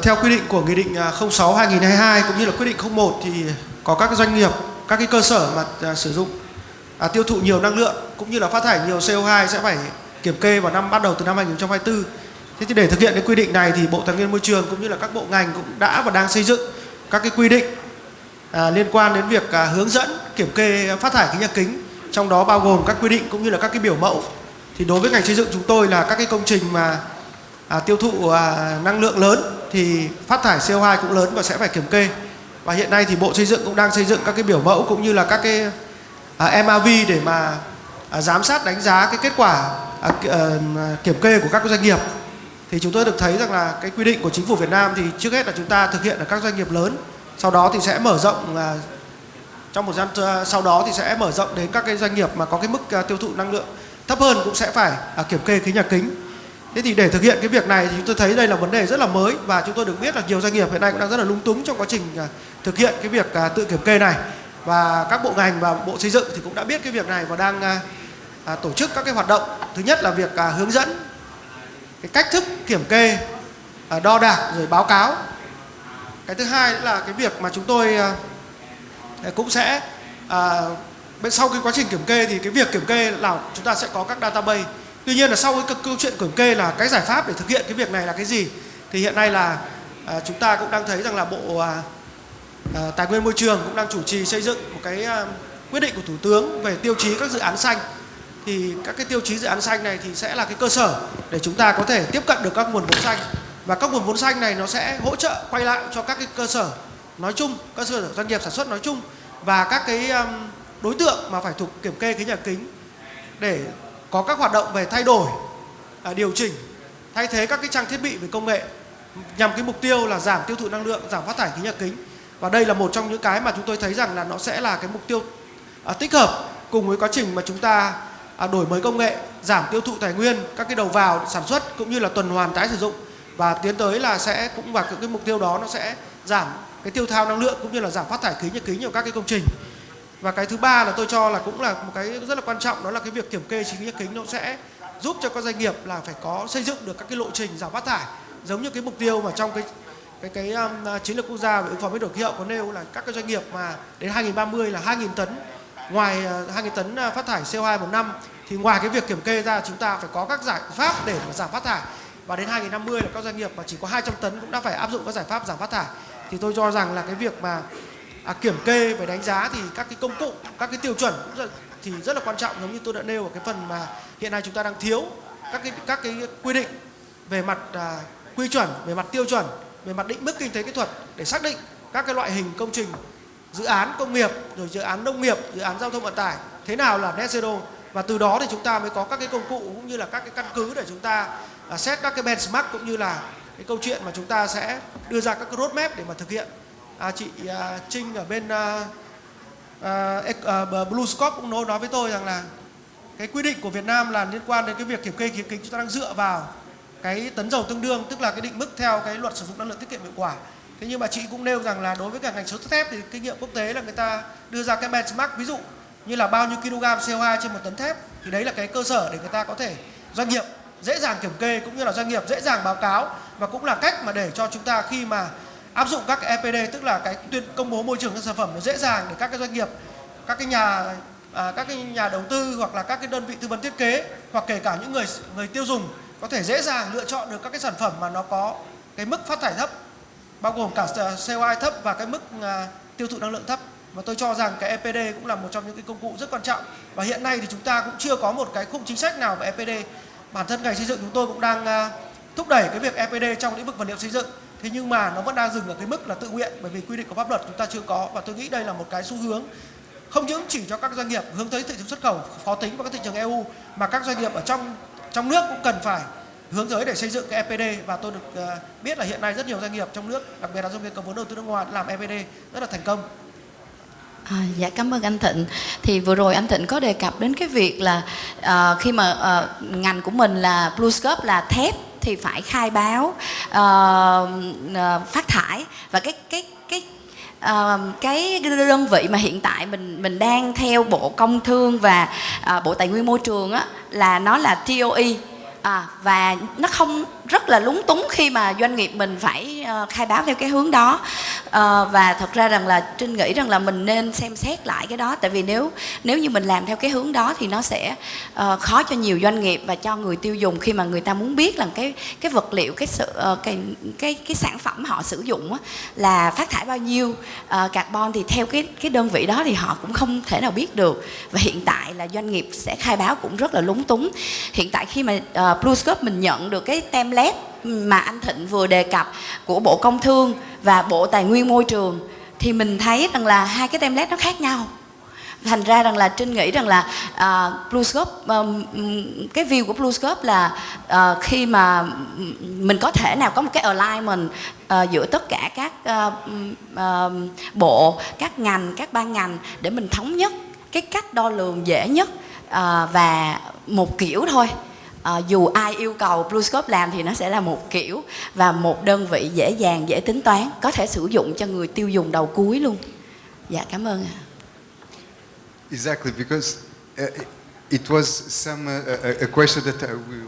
Theo quy định của Nghị định 06/2022 cũng như là quyết định 01 thì có các doanh nghiệp, các cái cơ sở mà sử dụng tiêu thụ nhiều năng lượng cũng như là phát thải nhiều CO2 sẽ phải kiểm kê vào bắt đầu từ năm 2024. Thế thì để thực hiện cái quy định này thì Bộ Tài nguyên Môi trường cũng như là các bộ ngành cũng đã và đang xây dựng các cái quy định liên quan đến việc hướng dẫn kiểm kê phát thải khí nhà kính, trong đó bao gồm các quy định cũng như là các cái biểu mẫu. Thì đối với ngành xây dựng chúng tôi là các cái công trình mà tiêu thụ năng lượng lớn thì phát thải CO2 cũng lớn và sẽ phải kiểm kê. Và hiện nay thì Bộ Xây dựng cũng đang xây dựng các cái biểu mẫu cũng như là các cái MAV để mà giám sát đánh giá cái kết quả kiểm kê của các doanh nghiệp. Thì chúng tôi được thấy rằng là cái quy định của chính phủ Việt Nam thì trước hết là chúng ta thực hiện ở các doanh nghiệp lớn, sau đó thì sẽ mở rộng trong một gian sau đó thì sẽ mở rộng đến các cái doanh nghiệp mà có cái mức tiêu thụ năng lượng thấp hơn cũng sẽ phải kiểm kê khí nhà kính. Thế thì để thực hiện cái việc này thì chúng tôi thấy đây là vấn đề rất là mới, và chúng tôi được biết là nhiều doanh nghiệp hiện nay cũng đang rất là lúng túng trong quá trình thực hiện cái việc tự kiểm kê này. Và các bộ ngành và Bộ Xây dựng thì cũng đã biết cái việc này và đang tổ chức các cái hoạt động. Thứ nhất là việc hướng dẫn cái cách thức kiểm kê, đo đạc rồi báo cáo. Cái thứ hai là cái việc mà chúng tôi cũng sẽ sau cái quá trình kiểm kê thì cái việc kiểm kê là chúng ta sẽ có các database. Tuy nhiên là sau cái câu chuyện kiểm kê là cái giải pháp để thực hiện cái việc này là cái gì, thì hiện nay là chúng ta cũng đang thấy rằng là Bộ Tài nguyên Môi trường cũng đang chủ trì xây dựng một cái quyết định của Thủ tướng về tiêu chí các dự án xanh. Thì các cái tiêu chí dự án xanh này thì sẽ là cái cơ sở để chúng ta có thể tiếp cận được các nguồn vốn xanh, và các nguồn vốn xanh này nó sẽ hỗ trợ quay lại cho các cái cơ sở nói chung, cơ sở doanh nghiệp sản xuất nói chung, và các cái đối tượng mà phải thuộc kiểm kê khí nhà kính để có các hoạt động về thay đổi, điều chỉnh, thay thế các cái trang thiết bị về công nghệ nhằm cái mục tiêu là giảm tiêu thụ năng lượng, giảm phát thải khí nhà kính. Và đây là một trong những cái mà chúng tôi thấy rằng là nó sẽ là cái mục tiêu tích hợp cùng với quá trình mà chúng ta đổi mới công nghệ, giảm tiêu thụ tài nguyên, các cái đầu vào sản xuất cũng như là tuần hoàn tái sử dụng, và tiến tới là sẽ cũng vào cái mục tiêu đó nó sẽ giảm cái tiêu hao năng lượng cũng như là giảm phát thải khí nhà kính ở các cái công trình. Và cái thứ ba là tôi cho là cũng là một cái rất là quan trọng, đó là cái việc kiểm kê khí nhà kính nó sẽ giúp cho các doanh nghiệp là phải có xây dựng được các cái lộ trình giảm phát thải, giống như cái mục tiêu mà trong cái chiến lược quốc gia về ứng phó với đổi khí hậu có nêu là các cái doanh nghiệp mà đến 2030 là 2.000 tấn, ngoài 2.000 tấn phát thải CO2 một năm, thì ngoài cái việc kiểm kê ra chúng ta phải có các giải pháp để mà giảm phát thải, và đến 2050 là các doanh nghiệp mà chỉ có 200 tấn cũng đã phải áp dụng các giải pháp giảm phát thải. Thì tôi cho rằng là cái việc mà kiểm kê về đánh giá thì các cái công cụ, các cái tiêu chuẩn thì rất là quan trọng, giống như tôi đã nêu ở cái phần mà hiện nay chúng ta đang thiếu các cái quy định về mặt quy chuẩn, về mặt tiêu chuẩn, về mặt định mức kinh tế kỹ thuật để xác định các cái loại hình công trình, dự án công nghiệp, rồi dự án nông nghiệp, dự án giao thông vận tải thế nào là net zero, và từ đó thì chúng ta mới có các cái công cụ cũng như là các cái căn cứ để chúng ta set các cái benchmark cũng như là cái câu chuyện mà chúng ta sẽ đưa ra các cái roadmap để mà thực hiện. Chị Trinh ở bên BlueScope cũng nói với tôi rằng là cái quy định của Việt Nam là liên quan đến cái việc kiểm kê khí kính chúng ta đang dựa vào cái tấn dầu tương đương, tức là cái định mức theo cái luật sử dụng năng lượng tiết kiệm hiệu quả. Thế nhưng mà chị cũng nêu rằng là đối với cả ngành sắt thép thì kinh nghiệm quốc tế là người ta đưa ra cái benchmark, ví dụ như là bao nhiêu kg CO2 trên một tấn thép, thì đấy là cái cơ sở để người ta có thể doanh nghiệp dễ dàng kiểm kê cũng như là doanh nghiệp dễ dàng báo cáo, và cũng là cách mà để cho chúng ta khi mà áp dụng các cái EPD, tức là cái tuyên công bố môi trường các sản phẩm nó dễ dàng để các cái doanh nghiệp, các cái nhà đầu tư hoặc là các cái đơn vị tư vấn thiết kế hoặc kể cả những người tiêu dùng có thể dễ dàng lựa chọn được các cái sản phẩm mà nó có cái mức phát thải thấp, bao gồm cả CO2 thấp và cái mức tiêu thụ năng lượng thấp. Và tôi cho rằng cái EPD cũng là một trong những cái công cụ rất quan trọng. Và hiện nay thì chúng ta cũng chưa có một cái khung chính sách nào về EPD. Bản thân ngành xây dựng chúng tôi cũng đang thúc đẩy cái việc EPD trong lĩnh vực vật liệu xây dựng. Thế nhưng mà nó vẫn đang dừng ở cái mức là tự nguyện, bởi vì quy định của pháp luật chúng ta chưa có. Và tôi nghĩ đây là một cái xu hướng không những chỉ cho các doanh nghiệp hướng tới thị trường xuất khẩu khó tính và các thị trường EU, mà các doanh nghiệp ở trong nước cũng cần phải hướng tới để xây dựng cái EPD. Và tôi được biết là hiện nay rất nhiều doanh nghiệp trong nước, đặc biệt là doanh nghiệp có vốn đầu tư nước ngoài làm EPD rất là thành công. Dạ cảm ơn anh Thịnh. Thì vừa rồi anh Thịnh có đề cập đến cái việc là khi mà ngành của mình là BlueScope là thép thì phải khai báo phát thải, và cái đơn vị mà hiện tại mình đang theo Bộ Công Thương và Bộ Tài nguyên Môi trường á, là nó là TOE. Và nó không rất là lúng túng khi mà doanh nghiệp mình phải khai báo theo cái hướng đó. Và thật ra rằng là Trinh nghĩ rằng là mình nên xem xét lại cái đó, tại vì nếu như mình làm theo cái hướng đó thì nó sẽ khó cho nhiều doanh nghiệp và cho người tiêu dùng, khi mà người ta muốn biết là cái vật liệu, cái sản phẩm họ sử dụng á, là phát thải bao nhiêu carbon, thì theo cái đơn vị đó thì họ cũng không thể nào biết được. Và hiện tại là doanh nghiệp sẽ khai báo cũng rất là lúng túng. Hiện tại khi mà BlueScope mình nhận được cái template mà anh Thịnh vừa đề cập của Bộ Công Thương và Bộ Tài nguyên Môi trường, thì mình thấy rằng là hai cái template nó khác nhau. Thành ra rằng là Trinh nghĩ rằng là BlueScope, cái view của BlueScope là khi mà mình có thể nào có một cái alignment giữa tất cả các bộ, các ngành, các ban ngành để mình thống nhất cái cách đo lường dễ nhất và một kiểu thôi. Dù ai yêu cầu BlueScope làm thì nó sẽ là một kiểu và một đơn vị dễ dàng, dễ tính toán, có thể sử dụng cho người tiêu dùng đầu cuối luôn. Dạ cảm ơn ạ. Exactly, because it was a question that we were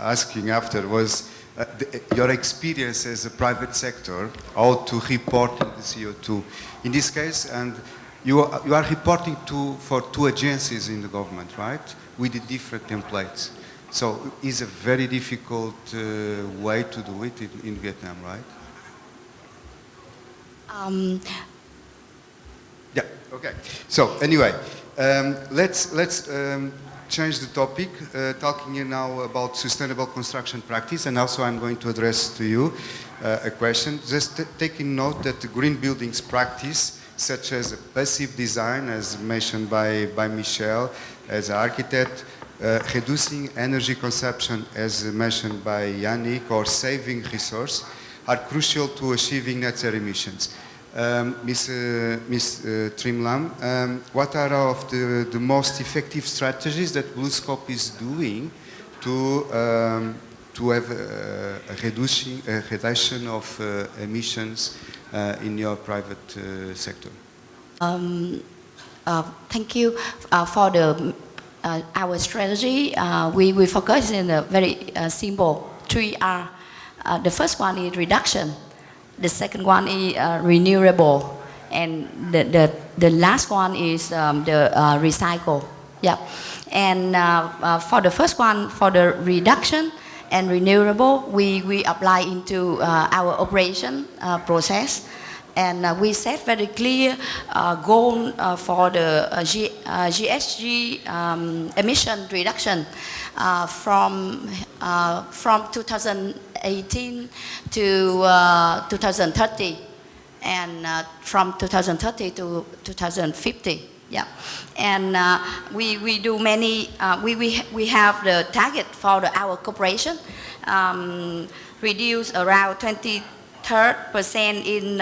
asking after was your experience as a private sector, how to report the CO2. In this case, and you are reporting for two agencies in the government, right? With the different templates. So it's a very difficult way to do it in Vietnam, right? Yeah. Okay. So anyway, let's change the topic. Talking now about sustainable construction practice, and also I'm going to address to you a question. Just taking note that the green buildings practice, such as passive design, as mentioned by Michel, as an architect, reducing energy consumption, as mentioned by Yannick, or saving resource, are crucial to achieving net zero emissions. Ms. Trimlam, what are of the most effective strategies that BlueScope is doing to have a reduction of emissions in your private sector? Thank you for our strategy. We focus in a very simple 3R. The first one is reduction. The second one is renewable, and the last one is the recycle. Yeah, and for the first one, for the reduction and renewable, we apply into our operation process, and we set very clear goal for the GHG emission reduction from 2018 to 2030, and from 2030 to 2050. Yeah, and we do many. We have the target for our corporation, reduce around 23% in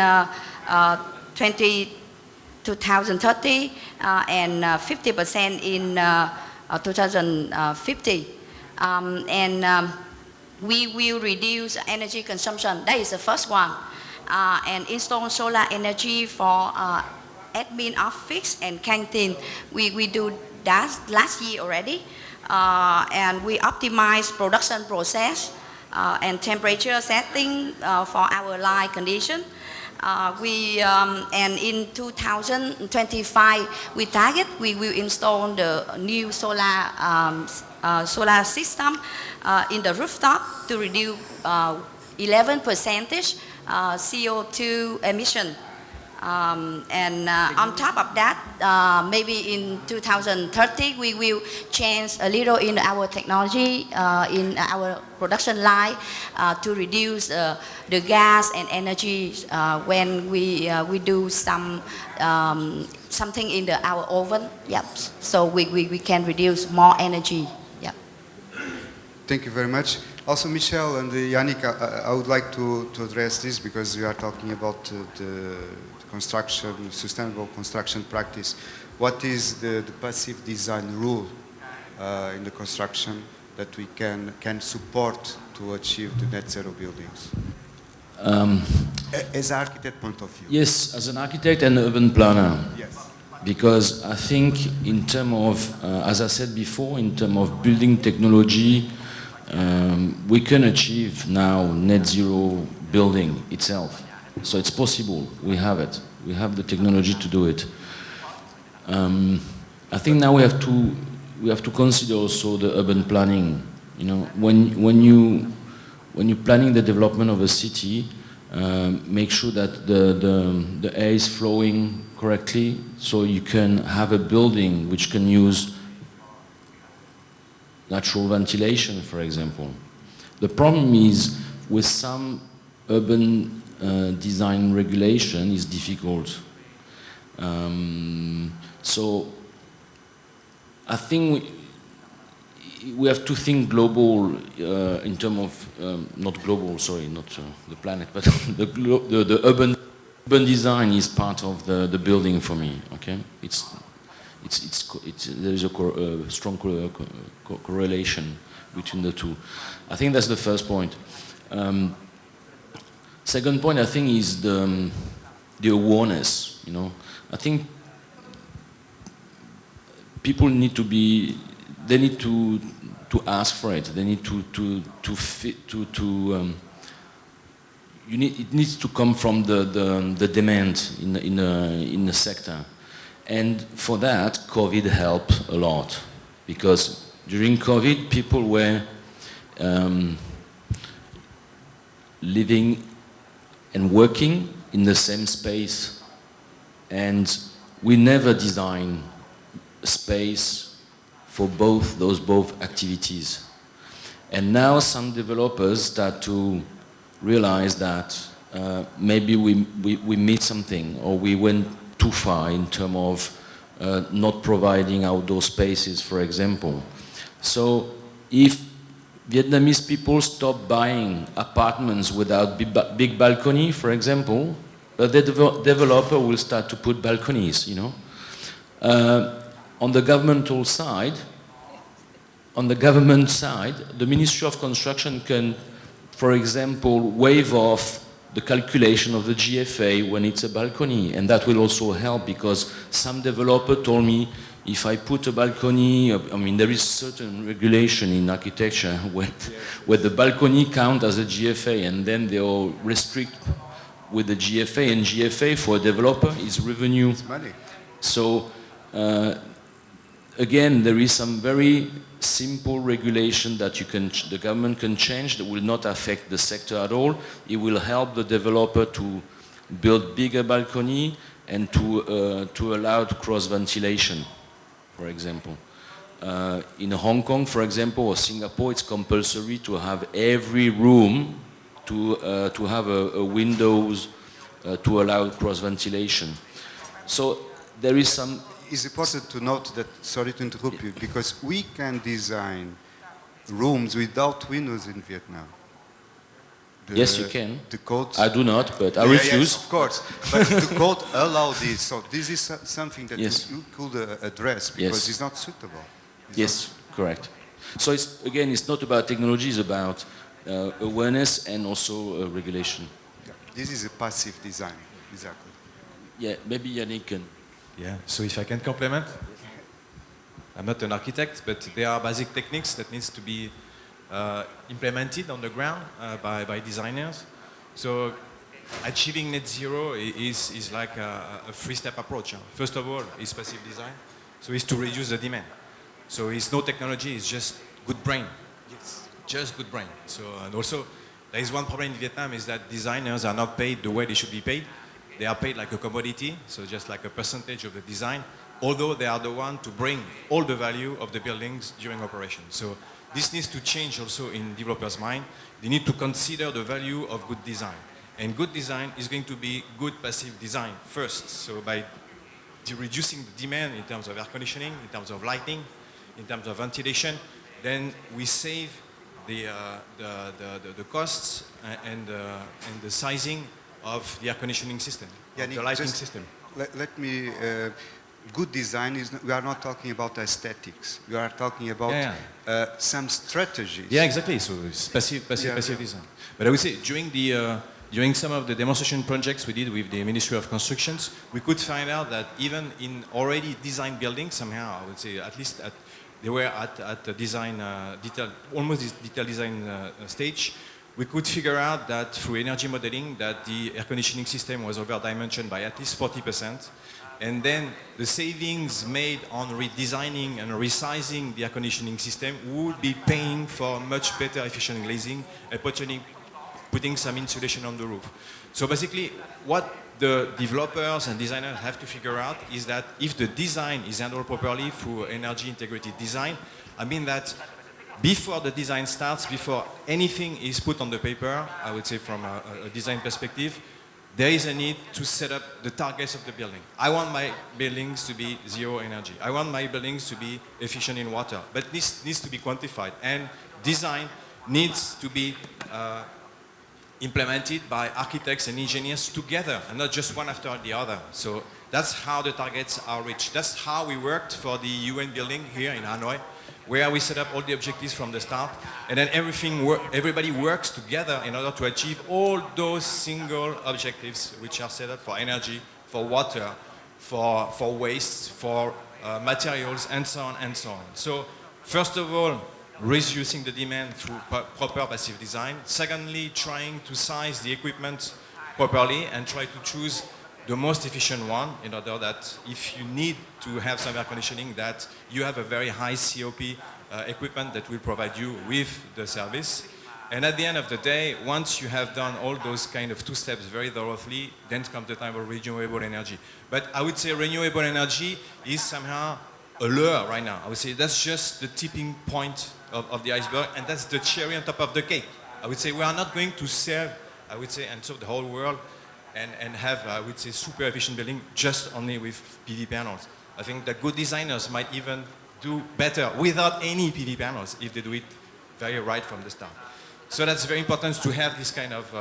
2030 and 50% in 2050, and we will reduce energy consumption. That is the first one, and install solar energy for admin office and canteen. We do that last year already, and we optimize production process and temperature setting for our line condition. And in 2025 we target we will install the new solar solar system in the rooftop to reduce 11% CO2 emission. And on top of that, maybe in 2030, we will change a little in our technology, in our production line, to reduce the gas and energy when we do something in our oven. Yep. So we can reduce more energy. Yep. Thank you very much. Also, Michel and Yannick, I would like to address this because we are talking about the construction, sustainable construction practice. What is the passive design rule in the construction that we can support to achieve the net zero buildings? As an architect point of view. Yes, as an architect and urban planner. Yes. Because I think in terms of, as I said before, in terms of building technology, we can achieve now net zero building itself. So it's possible. We have it. We have the technology to do it. I think now we have to consider also the urban planning. You know, when you're planning the development of a city, make sure that the air is flowing correctly, so you can have a building which can use natural ventilation, for example. The problem is with some urban design regulation is difficult. So I think we have to think global in terms of, not global, sorry, not the planet, but the urban design is part of the building for me, okay? There is a strong correlation between the two. I think that's the first point. Second point, I think, is the awareness. You know, I think people need to be. They need to ask for it. They need to fit it needs to come from the demand in the sector. And for that, COVID helped a lot, because during COVID, people were living and working in the same space, and we never design space for both activities. And now some developers start to realize that maybe we missed something, or we went too far in terms of not providing outdoor spaces, for example. So if Vietnamese people stop buying apartments without big balcony, for example, the developer will start to put balconies, you know. On the government side, the Ministry of Construction can, for example, waive off the calculation of the GFA when it's a balcony, and that will also help, because some developer told me, if I put a balcony, I mean, there is certain regulation in architecture where the balcony count as a GFA, and then they all restrict with the GFA, and GFA for a developer is revenue. It's money. So, again, there is some very simple regulation that the government can change that will not affect the sector at all. It will help the developer to build bigger balcony and to allow cross ventilation, for example. In Hong Kong, for example, or Singapore, it's compulsory to have every room to have a windows to allow cross ventilation. So there is some. It's important to note that, sorry to interrupt you, because we can design rooms without windows in Vietnam. Yes, you can. The code. I do not, but I refuse. Yes, of course. But the code allows this. So this is something that yes. you could address, because yes. it's not suitable. Yes, correct. So it's not about technology, it's about awareness and also regulation. Yeah. This is a passive design, exactly. Yeah, maybe Yannick can. Yeah, so if I can complement, I'm not an architect, but there are basic techniques that needs to be implemented on the ground by designers. So achieving net zero is like a three-step approach. First of all, is passive design, so it's to reduce the demand. So it's no technology, it's just good brain. Yes. Just good brain. So, and also, there is one problem in Vietnam is that designers are not paid the way they should be paid. They are paid like a commodity, so just like a percentage of the design, although they are the one to bring all the value of the buildings during operation. So this needs to change also in developers' mind. They need to consider the value of good design. And good design is going to be good passive design first. So by reducing the demand in terms of air conditioning, in terms of lighting, in terms of ventilation, then we save the costs and the sizing of the air conditioning system, of the lighting system. Let me, good design is, we are not talking about aesthetics. We are talking about some strategies. Yeah, exactly. So it's passive design. But I would say during some of the demonstration projects we did with the Ministry of Constructions, we could find out that even in already designed buildings, somehow, I would say at least they were at the design, almost detail design stage, we could figure out that through energy modeling that the air conditioning system was over-dimensioned by at least 40%. And then the savings made on redesigning and resizing the air conditioning system would be paying for much better efficient glazing and putting some insulation on the roof. So basically, what the developers and designers have to figure out is that if the design is handled properly through energy integrated design, I mean that before the design starts, before anything is put on the paper, I would say from a design perspective, there is a need to set up the targets of the building. I want my buildings to be zero energy. I want my buildings to be efficient in water. But this needs to be quantified. And design needs to be implemented by architects and engineers together and not just one after the other. So that's how the targets are reached. That's how we worked for the UN building here in Hanoi, where we set up all the objectives from the start, and then everybody works together in order to achieve all those single objectives which are set up for energy, for water, for waste, for materials, and so on and so on. So first of all, reducing the demand through proper passive design. Secondly, trying to size the equipment properly and try to choose the most efficient one in order that if you need to have some air conditioning, that you have a very high COP equipment that will provide you with the service. And at the end of the day, once you have done all those kind of two steps very thoroughly, then comes the time of renewable energy. But I would say renewable energy is somehow a lure right now. I would say that's just the tipping point of the iceberg, and that's the cherry on top of the cake. I would say we are not going to serve, I would say, and serve the whole world and have, I would say, super efficient building just only with PV panels. I think that good designers might even do better without any PV panels if they do it very right from the start. So that's very important to have this kind of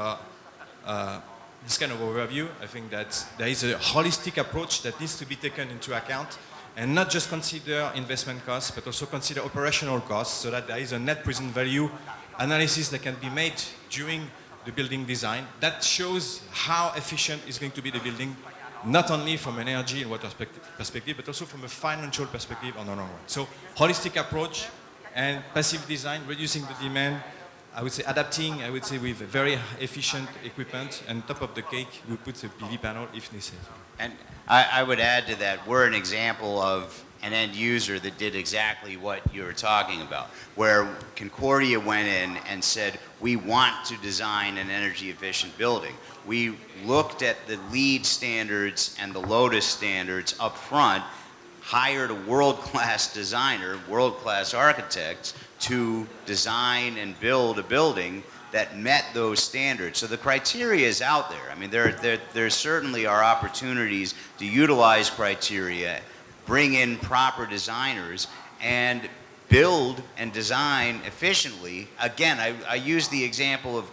overview. I think that there is a holistic approach that needs to be taken into account and not just consider investment costs, but also consider operational costs so that there is a net present value analysis that can be made during the building design that shows how efficient is going to be the building, not only from an energy and water perspective, but also from a financial perspective on the long run. So holistic approach and passive design, reducing the demand, I would say adapting, I would say with very efficient equipment, and top of the cake, we put a PV panel if necessary. And I would add to that, we're an example of an end user that did exactly what you were talking about, where Concordia went in and said, we want to design an energy efficient building. We looked at the LEED standards and the Lotus standards up front, hired a world-class designer, world-class architects to design and build a building that met those standards. So the criteria is out there. I mean, there certainly are opportunities to utilize criteria, bring in proper designers, and build and design efficiently. Again, I use the example of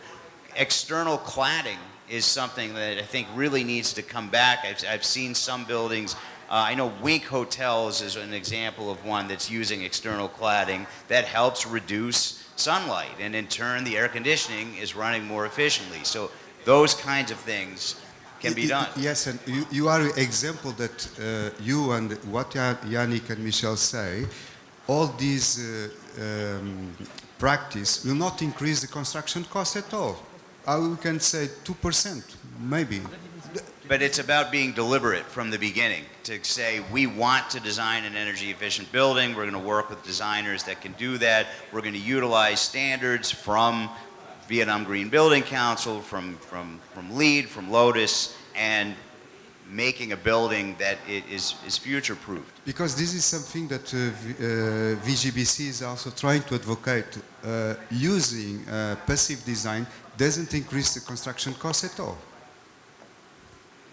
external cladding is something that I think really needs to come back. I've seen some buildings, I know Wink Hotels is an example of one that's using external cladding that helps reduce sunlight, and in turn the air conditioning is running more efficiently. So those kinds of things can be done. Yes, and you are an example that you and what Yannick and Michel say, all these practice will not increase the construction cost at all. We can say 2%, maybe. But it's about being deliberate from the beginning to say we want to design an energy efficient building. We're going to work with designers that can do that. We're going to utilize standards from Vietnam Green Building Council, from LEED, from Lotus, and making a building that is future-proofed. Because this is something that VGBC is also trying to advocate. Using passive design doesn't increase the construction cost at all.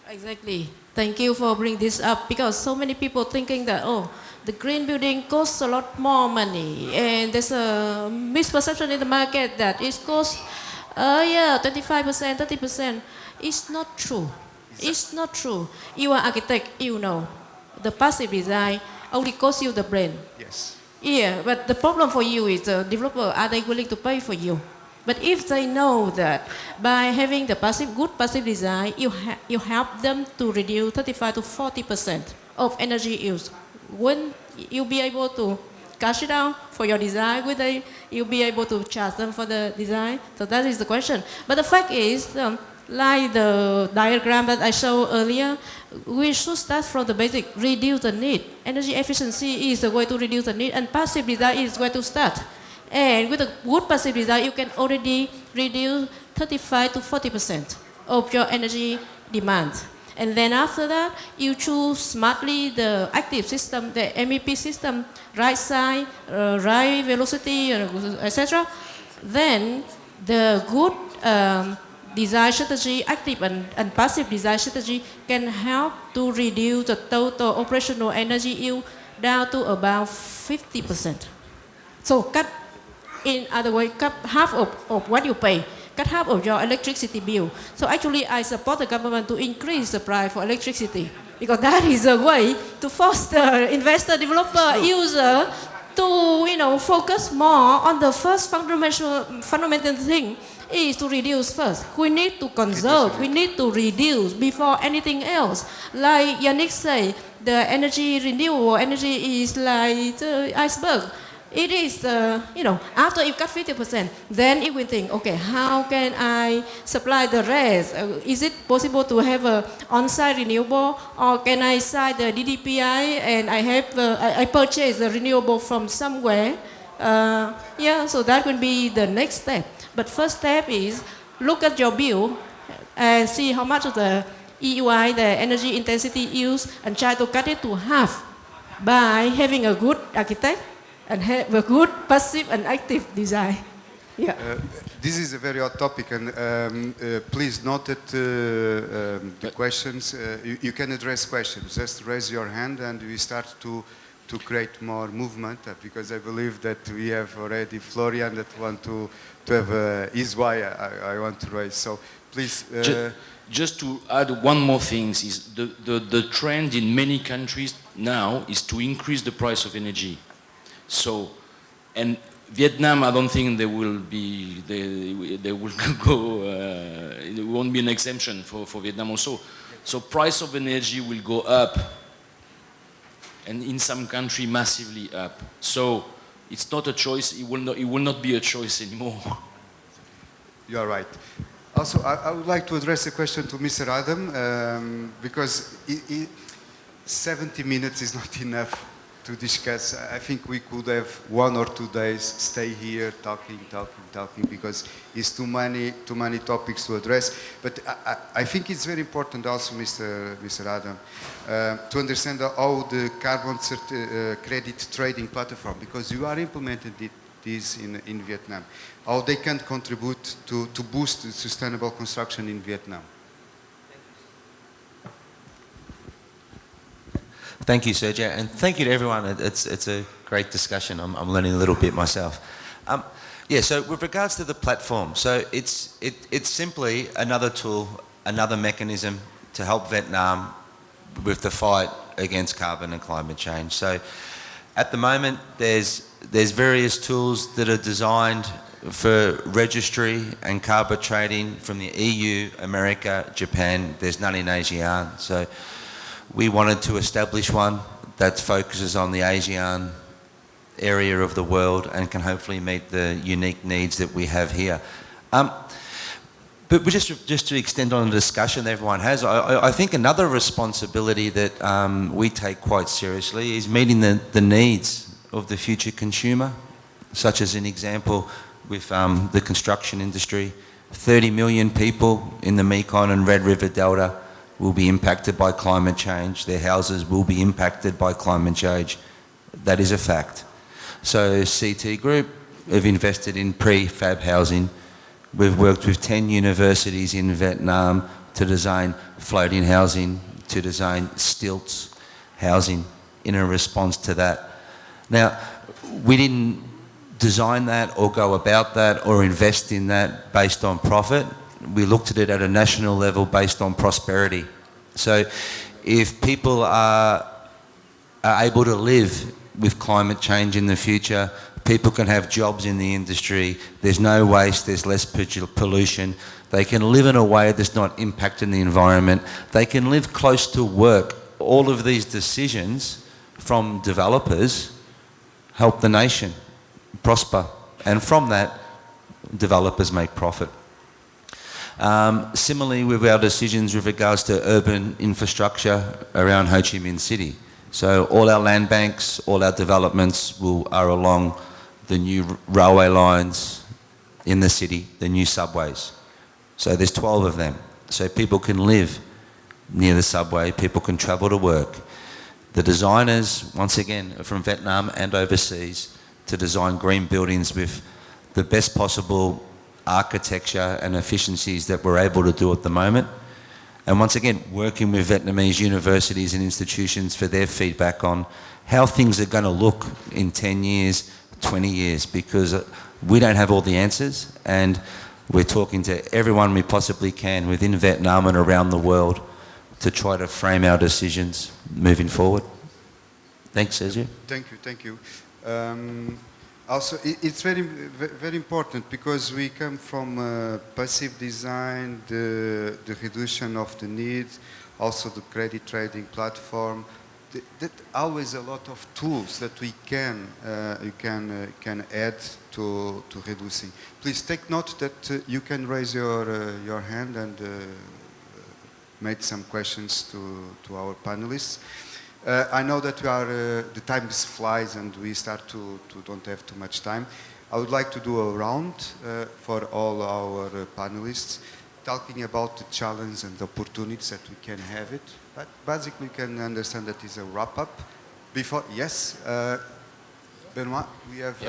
Exactly. Thank you for bringing this up, because so many people thinking that, oh, the green building costs a lot more money, and there's a misperception in the market that it costs, 25%, 30%. It's not true. It's not true. You are architect, you know. The passive design only costs you the brain. Yes. Yeah, but the problem for you is the developer, are they willing to pay for you? But if they know that by having the good passive design, you help them to reduce 35 to 40% of energy use, when you'll be able to cash it out for your design, you'll be able to charge them for the design. So that is the question. But the fact is, like the diagram that I showed earlier, we should start from the basic, reduce the need. Energy efficiency is the way to reduce the need, and passive design is where to start. And with a good passive design, you can already reduce 35 to 40% of your energy demand. And then after that, you choose smartly the active system, the MEP system, right side, right velocity, etc. Then the good design strategy, active and passive design strategy, can help to reduce the total operational energy use down to about 50%. So in other words, cut half of what you pay, cut half of your electricity bill. So actually, I support the government to increase the price for electricity, because that is a way to force the investor, developer, user to focus more on the first fundamental thing is to reduce first. We need to conserve, we need to reduce before anything else. Like Yannick said, the renewable energy is like the iceberg. It is, after you cut 50%, then it will think, okay, how can I supply the rest? Is it possible to have an on-site renewable, or can I sign the DDPI and I purchase the renewable from somewhere? So that will be the next step. But first step is look at your bill and see how much of the EUI, the energy intensity used, and try to cut it to half by having a good architect and have a good passive and active design. Yeah. This is a very hot topic, and please note that the questions, you can address questions. Just raise your hand and we start to create more movement, because I believe that we have already Florian that want to have his why I want to raise. So please. Just to add one more thing, is the trend in many countries now is to increase the price of energy. So, and Vietnam, I don't think they will go, it won't be an exemption for Vietnam also. So price of energy will go up, and in some country massively up. So it's not a choice, it will not be a choice anymore. You are right. Also, I would like to address a question to Mr. Adam, because 70 minutes is not enough to discuss. I think we could have 1 or 2 days stay here talking, because it's too many topics to address. But I think it's very important also, Mr. Adam, to understand how the carbon credit trading platform, because you are implementing this in Vietnam, how they can contribute to boost sustainable construction in Vietnam. Thank you, Sergio, and thank you to everyone. It's a great discussion. I'm learning a little bit myself. So with regards to the platform, so it's simply another tool, another mechanism to help Vietnam with the fight against carbon and climate change. So at the moment, there's various tools that are designed for registry and carbon trading from the EU, America, Japan. There's none in ASEAN. So we wanted to establish one that focuses on the ASEAN area of the world and can hopefully meet the unique needs that we have here. But just to extend on the discussion that everyone has, I think another responsibility that we take quite seriously is meeting the needs of the future consumer, such as an example with the construction industry. 30 million people in the Mekong and Red River Delta will be impacted by climate change. Their houses will be impacted by climate change. That is a fact. So CT Group have invested in prefab housing. We've worked with 10 universities in Vietnam to design floating housing, to design stilts housing in a response to that. Now, we didn't design that or go about that or invest in that based on profit. We looked at it at a national level based on prosperity. So if people are able to live with climate change in the future, people can have jobs in the industry, there's no waste, there's less pollution, they can live in a way that's not impacting the environment, they can live close to work. All of these decisions from developers help the nation prosper, and from that, developers make profit. Similarly with our decisions with regards to urban infrastructure around Ho Chi Minh City. So all our land banks, all our developments are along the new railway lines in the city, the new subways. So there's 12 of them. So people can live near the subway, people can travel to work. The designers, once again, are from Vietnam and overseas to design green buildings with the best possible architecture and efficiencies that we're able to do at the moment. And once again, working with Vietnamese universities and institutions for their feedback on how things are going to look in 10 years, 20 years, because we don't have all the answers, and we're talking to everyone we possibly can within Vietnam and around the world to try to frame our decisions moving forward. Thanks, Sergio. Thank you. Also, it's very important because we come from passive design, the reduction of the need, also the credit trading platform. That always a lot of tools that we can add to reducing. Please take note that you can raise your hand and make some questions to our panelists. I know that the time flies and we start to don't have too much time. I would like to do a round for all our panelists, talking about the challenge and the opportunities that we can have it. But basically, you can understand that is a wrap-up. Before, yes, Benoit, we have,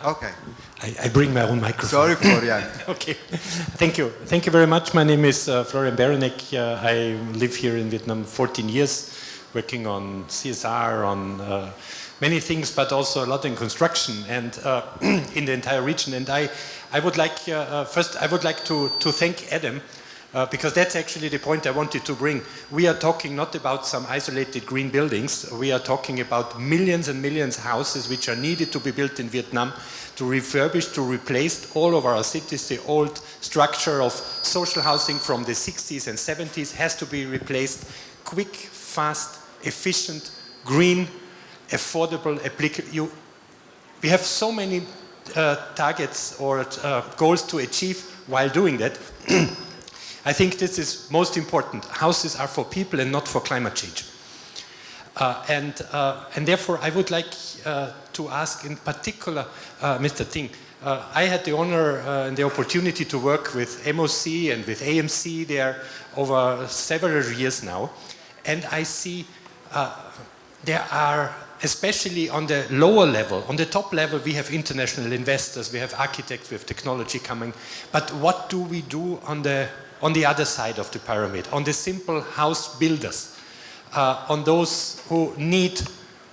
okay. I bring my own microphone. Sorry for Jan. Okay, thank you. Thank you very much. My name is Florian Berenek. I live here in Vietnam 14 years, working on CSR, on many things, but also a lot in construction and in the entire region. And I would like, first, I would like to thank Adam, because that's actually the point I wanted to bring. We are talking not about some isolated green buildings. We are talking about millions and millions of houses which are needed to be built in Vietnam, to refurbish, to replace all of our cities. The old structure of social housing from the 60s and 70s has to be replaced. Quick, fast, efficient, green, affordable, applicable. We have so many targets or goals to achieve while doing that. I think this is most important. Houses are for people and not for climate change. And therefore, I would like to ask in particular, Mr. Ting, I had the honor and the opportunity to work with MOC and with AMC there over several years now. And I see there are, especially on the lower level, on the top level, we have international investors, we have architects, we have technology coming. But what do we do on the other side of the pyramid, on the simple house builders, on those who need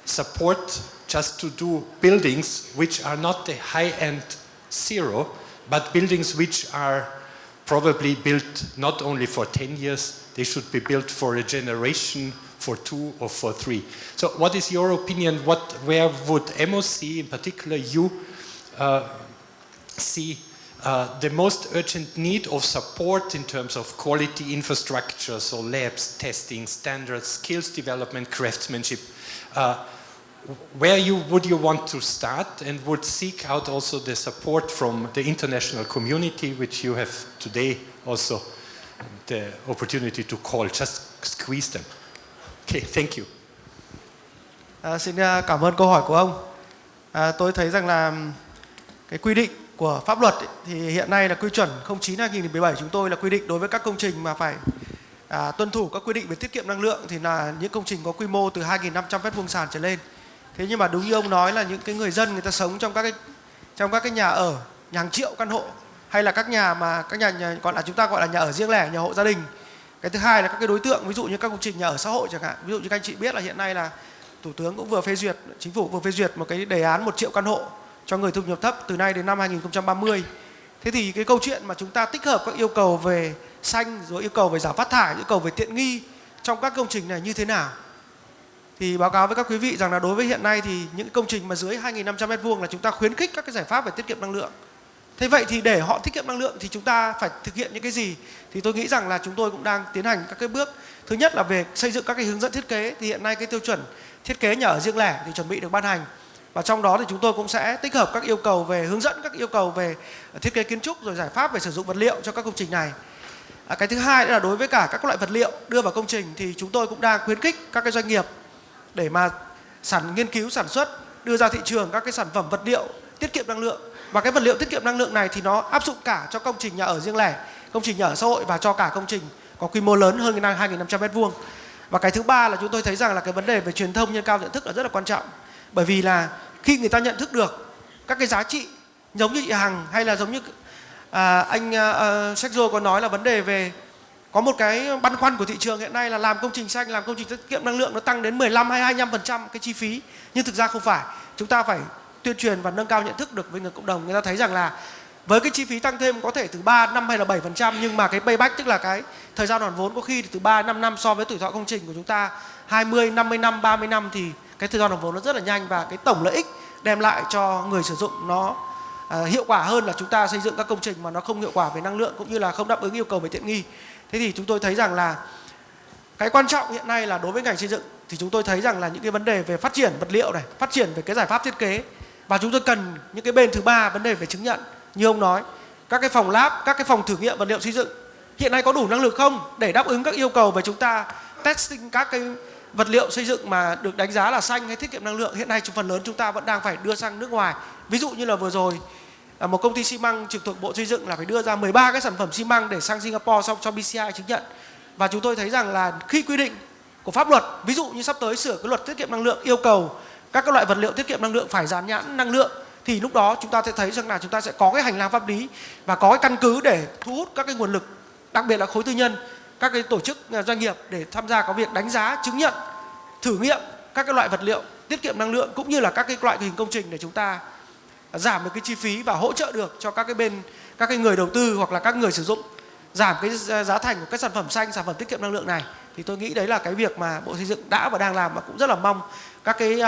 support just to do buildings which are not the high-end zero, but buildings which are probably built not only for 10 years, they should be built for a generation, for 2 or for 3. So what is your opinion? Where would MOC, in particular you, see the most urgent need of support in terms of quality infrastructure, so labs, testing, standards, skills development, craftsmanship? Where would you want to start, and would seek out also the support from the international community, which you have today also the opportunity to call, just squeeze them. Okay, thank you. Xin cảm ơn câu hỏi của ông. Tôi thấy rằng là cái quy định của pháp luật thì hiện nay là quy chuẩn 09/2017 chúng tôi là quy định đối với các công trình mà phải tuân thủ các quy định về tiết kiệm năng lượng thì là những công trình có quy mô từ 2.500 m² sàn trở lên. Thế nhưng mà đúng như ông nói là những cái người dân người ta sống trong các cái nhà ở hàng triệu căn hộ, hay là các nhà gọi là chúng ta gọi là nhà ở riêng lẻ, nhà hộ gia đình. Cái thứ hai là các cái đối tượng ví dụ như các công trình nhà ở xã hội chẳng hạn. Ví dụ như các anh chị biết là hiện nay là Thủ tướng cũng vừa phê duyệt, Chính phủ vừa phê duyệt một cái đề án 1 triệu căn hộ cho người thu nhập thấp từ nay đến năm 2030. Thế thì cái câu chuyện mà chúng ta tích hợp các yêu cầu về xanh, rồi yêu cầu về giảm phát thải, yêu cầu về tiện nghi trong các công trình này như thế nào? Thì báo cáo với các quý vị rằng là đối với hiện nay thì những công trình mà dưới 2.500 m² là chúng ta khuyến khích các cái giải pháp về tiết kiệm năng lượng. Thế vậy thì để họ tiết kiệm năng lượng thì chúng ta phải thực hiện những cái gì? Thì tôi nghĩ rằng là chúng tôi cũng đang tiến hành các cái bước. Thứ nhất là về xây dựng các cái hướng dẫn thiết kế. Thì hiện nay cái tiêu chuẩn thiết kế nhà ở riêng lẻ thì chuẩn bị được ban hành. Và trong đó thì chúng tôi cũng sẽ tích hợp các yêu cầu về hướng dẫn, các yêu cầu về thiết kế kiến trúc, rồi giải pháp về sử dụng vật liệu cho các công trình này. Cái thứ hai là đối với cả các loại vật liệu đưa vào công trình thì chúng tôi cũng đang khuyến khích các cái doanh nghiệp để mà nghiên cứu sản xuất, đưa ra thị trường các cái sản phẩm vật liệu tiết kiệm năng lượng. Và cái vật liệu tiết kiệm năng lượng này thì nó áp dụng cả cho công trình nhà ở riêng lẻ, công trình nhà ở xã hội và cho cả công trình có quy mô lớn hơn 2.500 m². Và cái thứ ba là chúng tôi thấy rằng là cái vấn đề về truyền thông nâng cao nhận thức là rất là quan trọng. Bởi vì là khi người ta nhận thức được các cái giá trị giống như chị Hằng hay là giống như anh Sergio có nói là vấn đề về có một cái băn khoăn của thị trường hiện nay là làm công trình xanh, làm công trình tiết kiệm năng lượng nó tăng đến 15 hay 25% cái chi phí. Nhưng thực ra không phải. Chúng ta phải tuyên truyền và nâng cao nhận thức được với người cộng đồng. Người ta thấy rằng là với cái chi phí tăng thêm có thể từ 3, 5 hay là 7%, nhưng mà cái payback tức là cái thời gian hoàn vốn có khi từ 3 đến 5 năm so với tuổi thọ công trình của chúng ta 20, 50 năm, 30 năm thì cái thời gian hoàn vốn nó rất là nhanh và cái tổng lợi ích đem lại cho người sử dụng nó hiệu quả hơn là chúng ta xây dựng các công trình mà nó không hiệu quả về năng lượng cũng như là không đáp ứng yêu cầu về tiện nghi. Thế thì chúng tôi thấy rằng là cái quan trọng hiện nay là đối với ngành xây dựng thì chúng tôi thấy rằng là những cái vấn đề về phát triển vật liệu này, phát triển về cái giải pháp thiết kế, và chúng tôi cần những cái bên thứ ba, vấn đề về chứng nhận. Như ông nói, các cái phòng lab, các cái phòng thử nghiệm vật liệu xây dựng hiện nay có đủ năng lực không để đáp ứng các yêu cầu về chúng ta testing các cái vật liệu xây dựng mà được đánh giá là xanh hay tiết kiệm năng lượng. Hiện nay phần lớn chúng ta vẫn đang phải đưa sang nước ngoài. Ví dụ như là vừa rồi một công ty xi măng trực thuộc Bộ Xây dựng là phải đưa ra 13 cái sản phẩm xi măng để sang Singapore xong cho BCI chứng nhận. Và chúng tôi thấy rằng là khi quy định của pháp luật, ví dụ như sắp tới sửa cái luật tiết kiệm năng lượng yêu cầu các loại vật liệu tiết kiệm năng lượng phải dán nhãn năng lượng, thì lúc đó chúng ta sẽ thấy rằng là chúng ta sẽ có cái hành lang pháp lý và có cái căn cứ để thu hút các cái nguồn lực, đặc biệt là khối tư nhân, các cái tổ chức doanh nghiệp để tham gia có việc đánh giá, chứng nhận, thử nghiệm các cái loại vật liệu tiết kiệm năng lượng cũng như là các cái loại hình công trình để chúng ta giảm được cái chi phí và hỗ trợ được cho các cái bên, các cái người đầu tư hoặc là các người sử dụng giảm cái giá thành của các sản phẩm xanh, sản phẩm tiết kiệm năng lượng này. Thì tôi nghĩ đấy là cái việc mà Bộ Xây dựng đã và đang làm, và cũng rất là mong các cái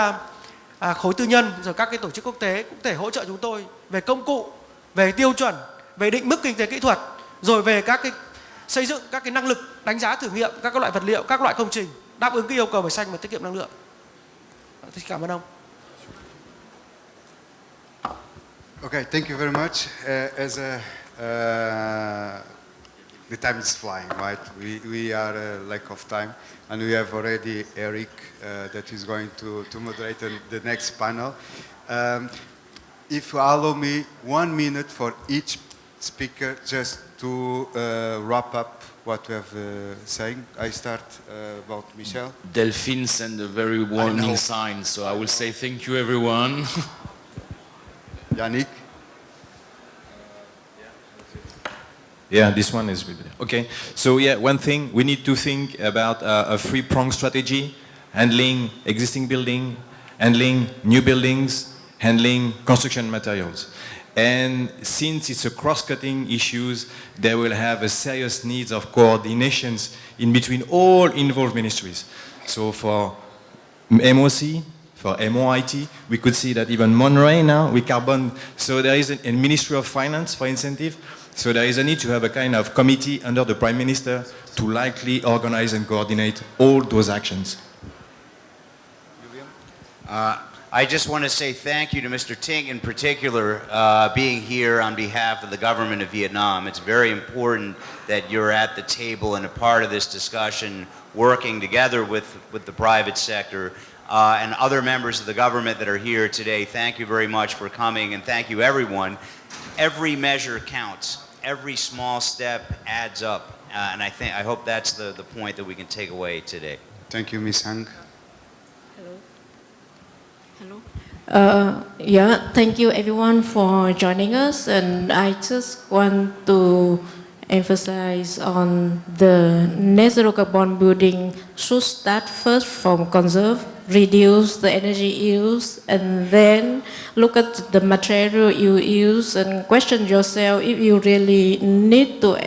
khối tư nhân rồi các cái tổ chức quốc tế cũng thể hỗ trợ chúng tôi về công cụ, về tiêu chuẩn, về định mức kinh tế kỹ thuật, rồi về các cái xây dựng các cái năng lực đánh giá thử nghiệm các loại vật liệu, các loại công trình đáp ứng cái yêu cầu về xanh và tiết kiệm năng lượng. Thì cảm ơn ông. Okay, thank you very much. The time is flying, right? We are lack of time, and we have already Eric that is going to moderate the next panel. If you allow me 1 minute for each speaker, just to wrap up what we have saying. I start about Michel. Delphine sent a very warning sign, so I will say thank you, everyone. Yannick. Yeah, this one is really okay. So yeah, one thing we need to think about a three-pronged strategy: handling existing building, handling new buildings, handling construction materials. And since it's a cross-cutting issues, there will have a serious needs of coordinations in between all involved ministries. So for MOC, for MOIT, we could see that even Monterey now, with carbon, so there is a Ministry of Finance for incentive. So there is a need to have a kind of committee under the Prime Minister to likely organize and coordinate all those actions. I just want to say thank you to Mr. Ting in particular, being here on behalf of the government of Vietnam. It's very important that you're at the table and a part of this discussion, working together with the private sector and other members of the government that are here today. Thank you very much for coming, and thank you everyone. Every measure counts. Every small step adds up, and I hope that's the point that we can take away today. Thank you, Ms. Hang. Yeah, thank you everyone for joining us, and I just want to emphasize on the net zero carbon building should start first from conserve, reduce the energy use, and then look at the material you use and question yourself if you really need to,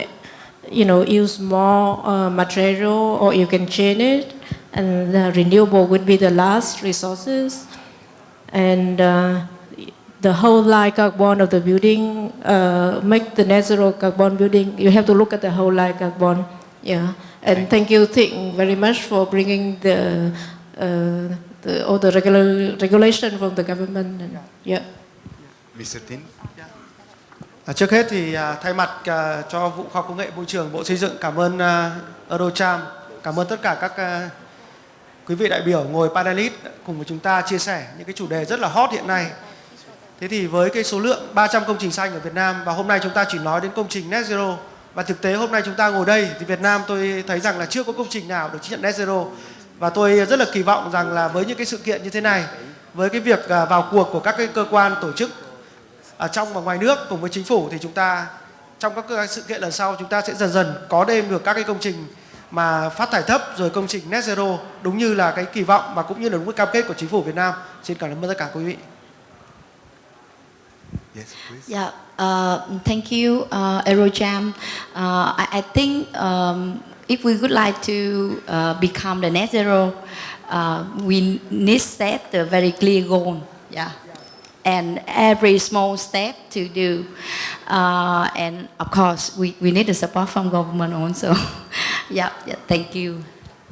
use more material, or you can change it, and the renewable would be the last resources. And the whole life carbon of the building, make the net zero carbon building, you have to look at the whole life carbon. Yeah. And thank you, Thịnh, very much for bringing all the regulation from the government. And, yeah. Mr. Tin. Trước hết thì thay mặt cho Vụ Khoa học Công nghệ Môi trường Bộ Xây dựng cảm ơn Eurocharm, cảm ơn tất cả các quý vị đại biểu ngồi panelist cùng với chúng ta chia sẻ những cái chủ đề rất là hot hiện nay. Thế thì với cái số lượng 300 công trình xanh ở Việt Nam, và hôm nay chúng ta chỉ nói đến công trình net zero, và thực tế hôm nay chúng ta ngồi đây thì Việt Nam tôi thấy rằng là chưa có công trình nào được chứng nhận net zero, và tôi rất là kỳ vọng rằng là với những cái sự kiện như thế này, với cái việc vào cuộc của các cái cơ quan tổ chức ở trong và ngoài nước cùng với chính phủ, thì chúng ta trong các sự kiện lần sau chúng ta sẽ dần dần có thêm được các cái công trình mà phát thải thấp, rồi công trình net zero đúng như là cái kỳ vọng và cũng như là đúng cái cam kết của chính phủ Việt Nam. Xin cảm ơn tất cả quý vị. Yes, please. Yeah, thank you, Eurocharm. I think if we would like to become the net zero, we need set a very clear goal. Yeah. And every small step to do. And of course, we need the support from government also. Yeah, thank you.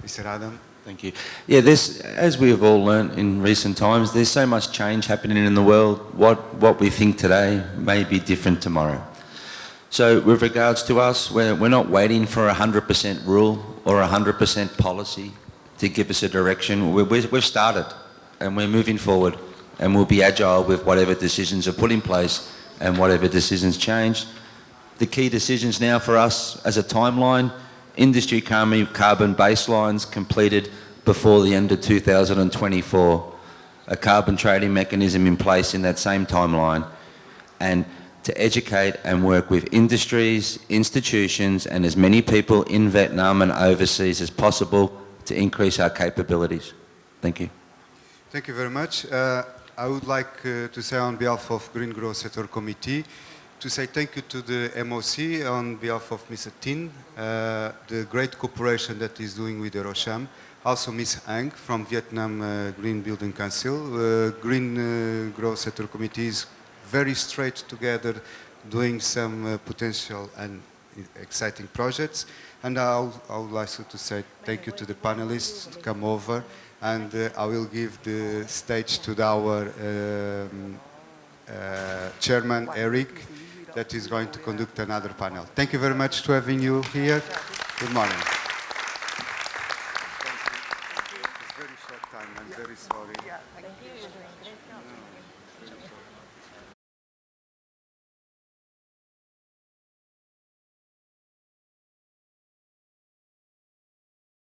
Mr. Adam. Thank you. Yeah, as we have all learnt in recent times, there's so much change happening in the world. What we think today may be different tomorrow. So with regards to us, we're not waiting for 100% rule or 100% policy to give us a direction. We've started and we're moving forward, and we'll be agile with whatever decisions are put in place and whatever decisions change. The key decisions now for us as a timeline: industry carbon baselines completed before the end of 2024, a carbon trading mechanism in place in that same timeline, and to educate and work with industries, institutions, and as many people in Vietnam and overseas as possible to increase our capabilities. Thank you. Thank you very much. I would like to say on behalf of Green Growth Sector Committee to say thank you to the MOC on behalf of Mr. Tin, the great cooperation that he's doing with Eurocharm. Also Ms. Ang from Vietnam Green Building Council. Green Growth Sector Committee is very straight together, doing some potential and exciting projects. And I would like to say thank you to the panelists to come over, and I will give the stage to our chairman, Eric, that is going to conduct another panel. Thank you very much for having you here. Good morning. It's very short time. I'm very sorry.